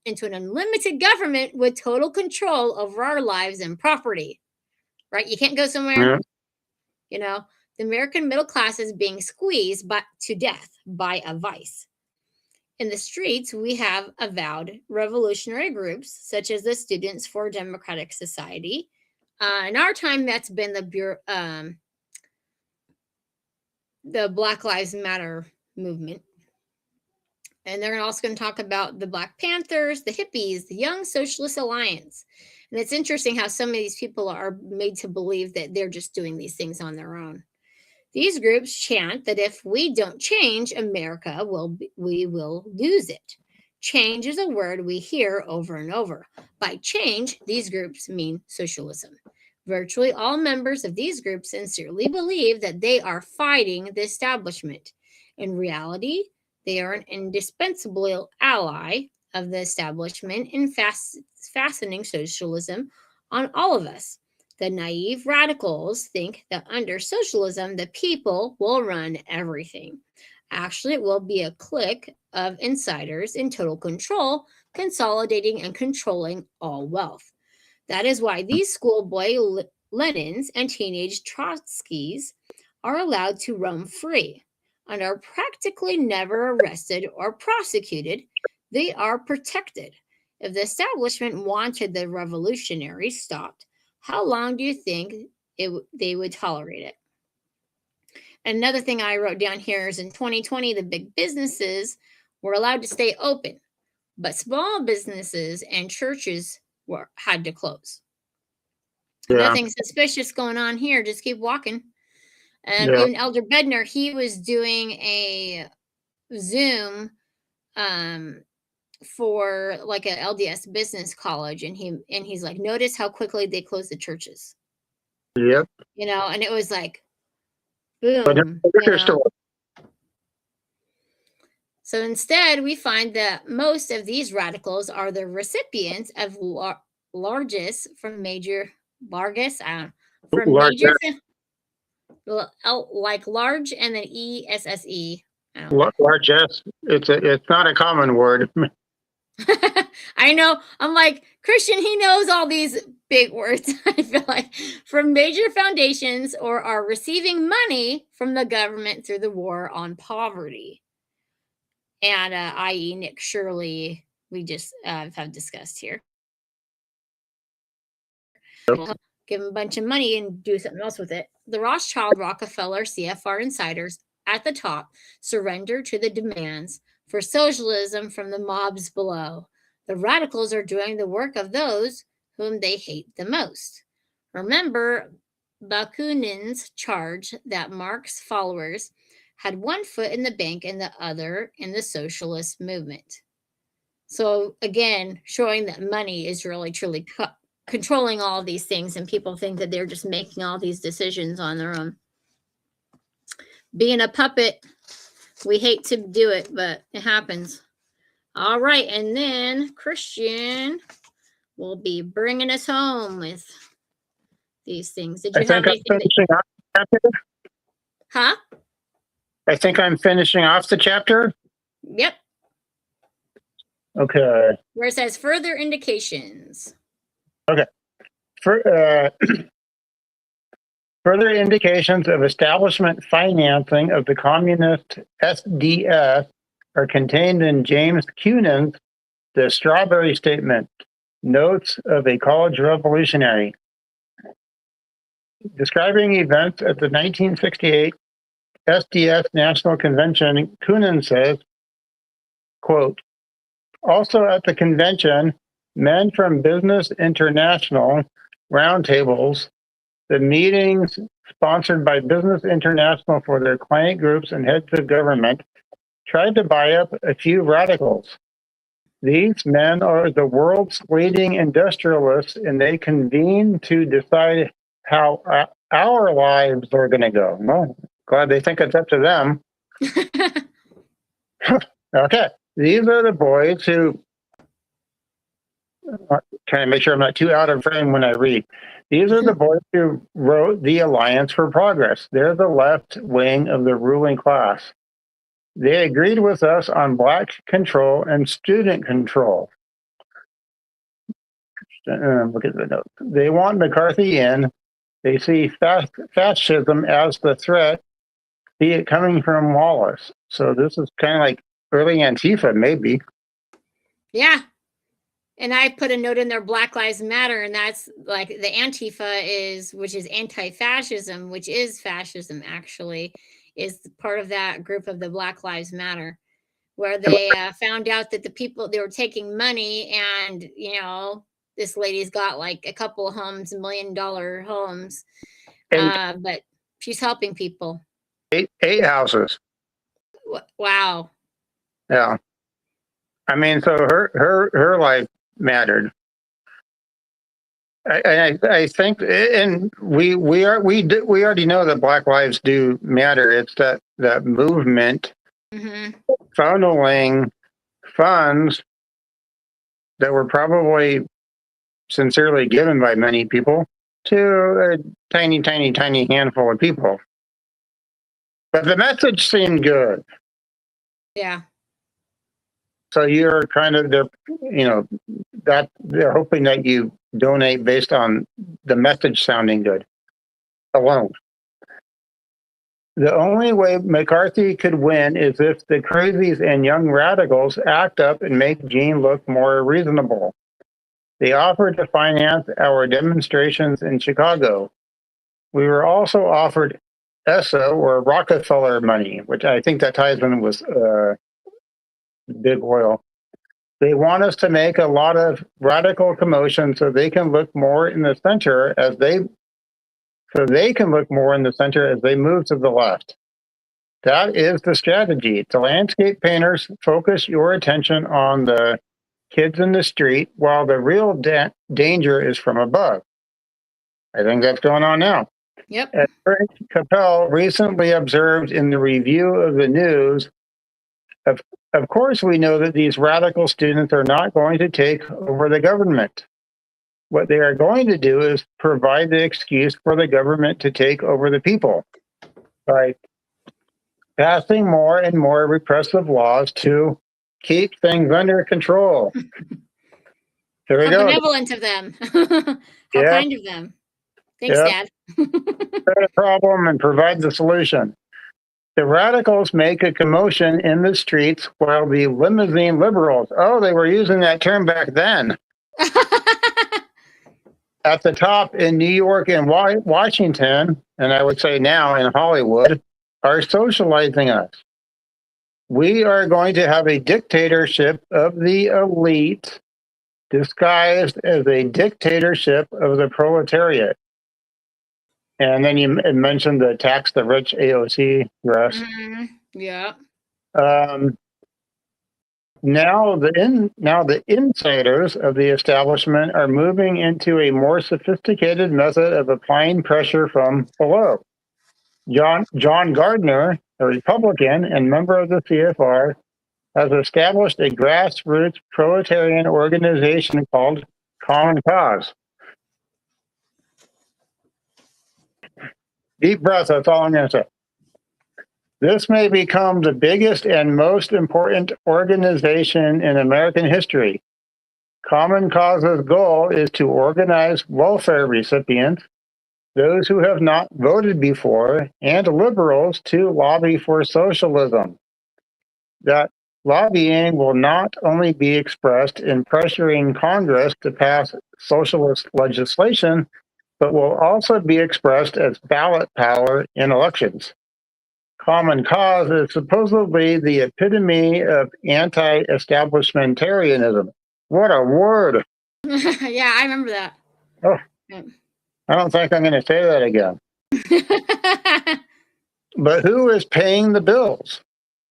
Speaker 1: into an unlimited government with total control over our lives and property. Right? You can't go somewhere. You know, the American middle class is being squeezed to death by a vice. In the streets, we have avowed revolutionary groups such as the Students for Democratic Society. In our time, that's been the Black Lives Matter movement. And they're also going to talk about the Black Panthers, the hippies, the Young Socialist Alliance. And it's interesting how some of these people are made to believe that they're just doing these things on their own. These groups chant that if we don't change, America we will lose it. Change is a word we hear over and over. By change, these groups mean socialism. Virtually all members of these groups sincerely believe that they are fighting the establishment. In reality, they are an indispensable ally of the establishment in fastening socialism on all of us. The naive radicals think that under socialism, the people will run everything. Actually, it will be a clique of insiders in total control, consolidating and controlling all wealth. That is why these schoolboy Lenins and teenage Trotskys are allowed to roam free and are practically never arrested or prosecuted. They are protected. If the establishment wanted the revolutionaries stopped, how long do you think they would tolerate it? Another thing I wrote down here is in 2020, the big businesses were allowed to stay open, but small businesses and churches had to close.
Speaker 2: Yeah.
Speaker 1: Nothing suspicious going on here. Just keep walking. Even Elder Bednar, he was doing a Zoom for like an LDS business college, and he's like, notice how quickly they close the churches.
Speaker 2: Yep.
Speaker 1: And it was like,
Speaker 2: But
Speaker 1: boom.
Speaker 2: liquor store.
Speaker 1: So instead, we find that most of these radicals are the recipients of largest, like large and then ESSE.
Speaker 2: Largesse. It's not a common word.
Speaker 1: I know. I'm like, Christian, he knows all these big words. I feel like from major foundations or are receiving money from the government through the war on poverty. And i.e. Nick Shirley, we just have discussed here. Give them a bunch of money and do something else with it. The Rothschild, Rockefeller, CFR insiders at the top surrender to the demands for socialism from the mobs below. The radicals are doing the work of those whom they hate the most. Remember Bakunin's charge that Marx's followers had one foot in the bank and the other in the socialist movement. So again, showing that money is really truly controlling all of these things, and people think that they're just making all these decisions on their own. Being a puppet, we hate to do it, but it happens. All right, and then Christian will be bringing us home with these things. Did you have anything? Huh?
Speaker 2: I think I'm finishing off the chapter.
Speaker 1: Yep.
Speaker 2: Okay.
Speaker 1: Where it says further indications.
Speaker 2: Okay. Further indications of establishment financing of the communist SDS are contained in James Cunin's The Strawberry Statement, Notes of a College Revolutionary. Describing events at the 1968 SDS National Convention, Cunin says, quote, also at the convention, men from Business International roundtables, the meetings sponsored by Business International for their client groups and heads of government, tried to buy up a few radicals. These men are the world's leading industrialists, and they convene to decide how our lives are going to go. Well, glad they think it's up to them. Okay. These are the boys who, trying to make sure I'm not too out of frame when I read. These are the boys who wrote the Alliance for Progress. They're the left wing of the ruling class. They agreed with us on black control and student control. Look at the notes. They want McCarthy in. They see fascism as the threat, be it coming from Wallace. So this is kind of like early Antifa, maybe.
Speaker 1: Yeah. And I put a note in there, Black Lives Matter, and that's like the Antifa which is anti-fascism, which is fascism actually, is part of that group of the Black Lives Matter, where they found out that the people, they were taking money, and, this lady's got like a couple of homes, $1 million homes, but she's helping people.
Speaker 2: Eight houses.
Speaker 1: Wow.
Speaker 2: Yeah. I mean, so her life mattered. I think, and we already know that Black lives do matter. It's that movement funneling funds that were probably sincerely given by many people to a tiny handful of people. But the message seemed good.
Speaker 1: Yeah.
Speaker 2: So you're kind of, that they're hoping that you donate based on the message sounding good alone. The only way McCarthy could win is if the crazies and young radicals act up and make Gene look more reasonable. They offered to finance our demonstrations in Chicago. We were also offered ESSA or Rockefeller money, which I think that ties in with big oil. They want us to make a lot of radical commotion so they can look more in the center as they move to the left. That is the strategy. The landscape painters focus your attention on the kids in the street, while the real danger is from above. I think that's going on now.
Speaker 1: Yep.
Speaker 2: As Frank Capel recently observed in the review of the news, of course, we know that these radical students are not going to take over the government. What they are going to do is provide the excuse for the government to take over the people by passing more and more repressive laws to keep things under control. There we
Speaker 1: How
Speaker 2: go.
Speaker 1: benevolent of them. How
Speaker 2: Yeah,
Speaker 1: kind of them. Thanks,
Speaker 2: yeah.
Speaker 1: Dad.
Speaker 2: Start a problem and provide the solution. The radicals make a commotion in the streets while the limousine liberals, oh, they were using that term back then, at the top in New York and Washington, and I would say now in Hollywood, are socializing us. We are going to have a dictatorship of the elite disguised as a dictatorship of the proletariat. And then you mentioned the tax the rich AOC dress.
Speaker 1: Yeah.
Speaker 2: Now the insiders of the establishment are moving into a more sophisticated method of applying pressure from below. John Gardner, a Republican and member of the CFR, has established a grassroots proletarian organization called Common Cause. Deep breath, that's all I'm going to say. This may become the biggest and most important organization in American history. Common Cause's goal is to organize welfare recipients, those who have not voted before, and liberals to lobby for socialism. That lobbying will not only be expressed in pressuring Congress to pass socialist legislation, but will also be expressed as ballot power in elections. Common Cause is supposedly the epitome of anti-establishmentarianism. What a word.
Speaker 1: Yeah, I remember that.
Speaker 2: Oh, I don't think I'm going to say that again. But who is paying the bills?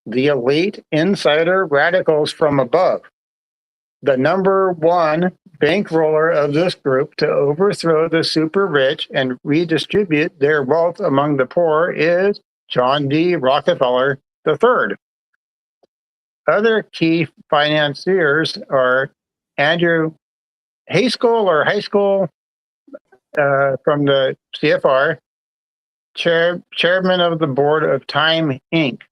Speaker 2: The elite insider radicals from above. The number one bankroller of this group to overthrow the super rich and redistribute their wealth among the poor is John D. Rockefeller III. Other key financiers are Andrew Haskell from the CFR, chairman of the board of Time Inc.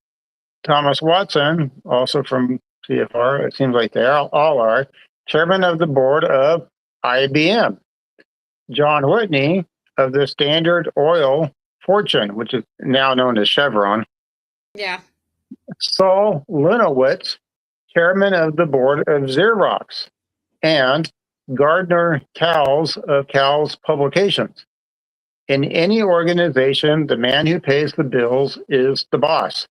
Speaker 2: Thomas Watson, also from CFR, it seems like they all are, chairman of the board of IBM. John Whitney of the Standard Oil Fortune, which is now known as Chevron.
Speaker 1: Yeah.
Speaker 2: Saul Linowitz, chairman of the board of Xerox, and Gardner Cowles of Cowles Publications. In any organization, the man who pays the bills is the boss.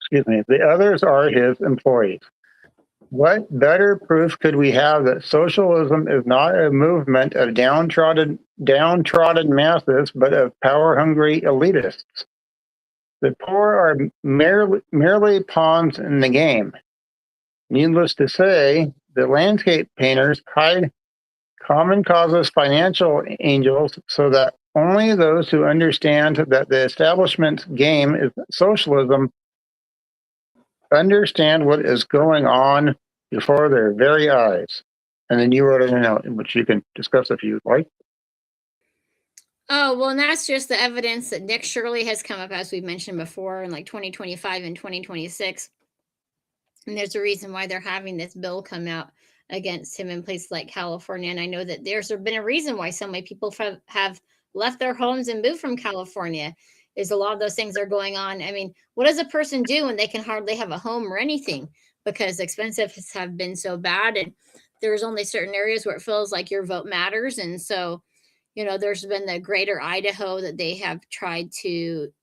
Speaker 2: Excuse me. The others are his employees. What better proof could we have that socialism is not a movement of downtrodden masses, but of power-hungry elitists? The poor are merely pawns in the game. Needless to say, the landscape painters hide Common Cause's financial angels so that only those who understand that the establishment's game is socialism understand what is going on before their very eyes. And then you wrote it in a note, which you can discuss if you like.
Speaker 1: Oh, well, and that's just the evidence that Nick Shirley has come up, as we've mentioned before, in like 2025 and 2026. And there's a reason why they're having this bill come out against him in places like California. And I know that there's been a reason why so many people have left their homes and moved from California, is a lot of those things are going on. I mean, what does a person do when they can hardly have a home or anything because expenses have been so bad? And there's only certain areas where it feels like your vote matters. And so, there's been the greater Idaho that they have tried to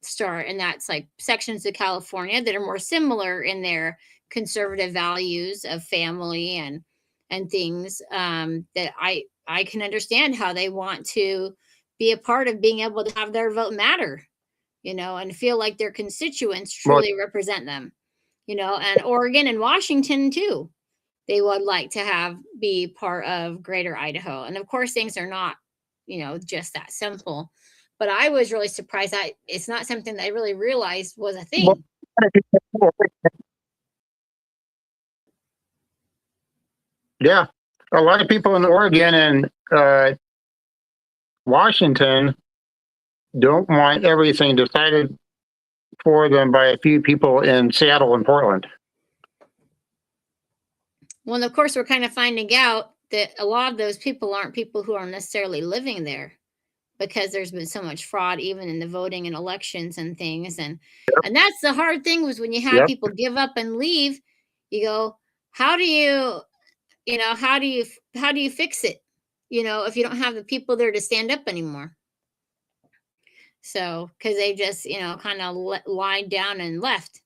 Speaker 1: start. And that's like sections of California that are more similar in their conservative values of family and things that I can understand how they want to be a part of being able to have their vote matter, and feel like their constituents truly represent them. and Oregon and Washington too. They would like to be part of Greater Idaho. And of course, things are not, just that simple. But I was really surprised. It's not something that I really realized was a thing.
Speaker 2: Yeah. A lot of people in Oregon and Washington don't want everything decided for them by a few people in Seattle and Portland.
Speaker 1: Well, and of course, we're kind of finding out that a lot of those people aren't people who are necessarily living there, because there's been so much fraud, even in the voting and elections and things. And that's the hard thing, was when you have people give up and leave, you go, how do you fix it? If you don't have the people there to stand up anymore. So, because they just, kind of lied down and left.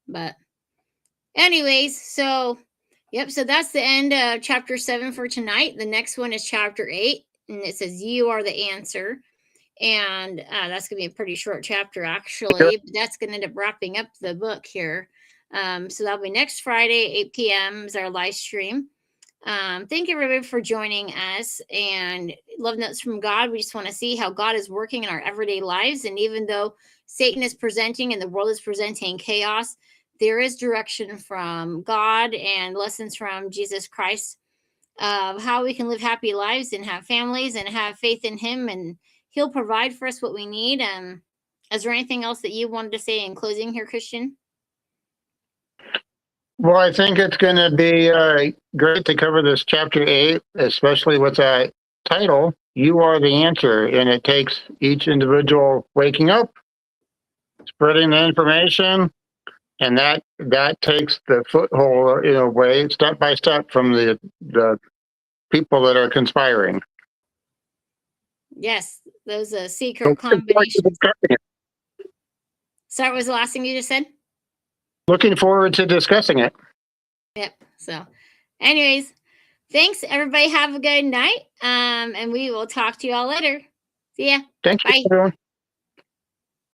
Speaker 1: But anyways, so, so that's the end of chapter 7 for tonight. The next one is chapter 8, and it says, "You are the answer." And that's going to be a pretty short chapter, actually. But that's going to end up wrapping up the book here. So that'll be next Friday, 8 p.m. is our live stream. Thank you, everybody, for joining us. And Love Notes from God. We just want to see how God is working in our everyday lives. And even though Satan is presenting and the world is presenting chaos, there is direction from God and lessons from Jesus Christ of how we can live happy lives and have families and have faith in Him, and He'll provide for us what we need. Is there anything else that you wanted to say in closing here, Christian?
Speaker 2: Well, I think it's going to be great to cover this chapter 8, especially with that title, "You Are the Answer." And it takes each individual waking up, spreading the information, and that takes the foothold in a way, step by step, from the people that are conspiring.
Speaker 1: Yes, those secret combinations. Sorry, what was the last thing you just said?
Speaker 2: Looking forward to discussing it.
Speaker 1: Yep. So, anyways, thanks, everybody. Have a good night. And we will talk to you all later. See ya.
Speaker 2: Thank you,
Speaker 1: Bye.
Speaker 2: everyone.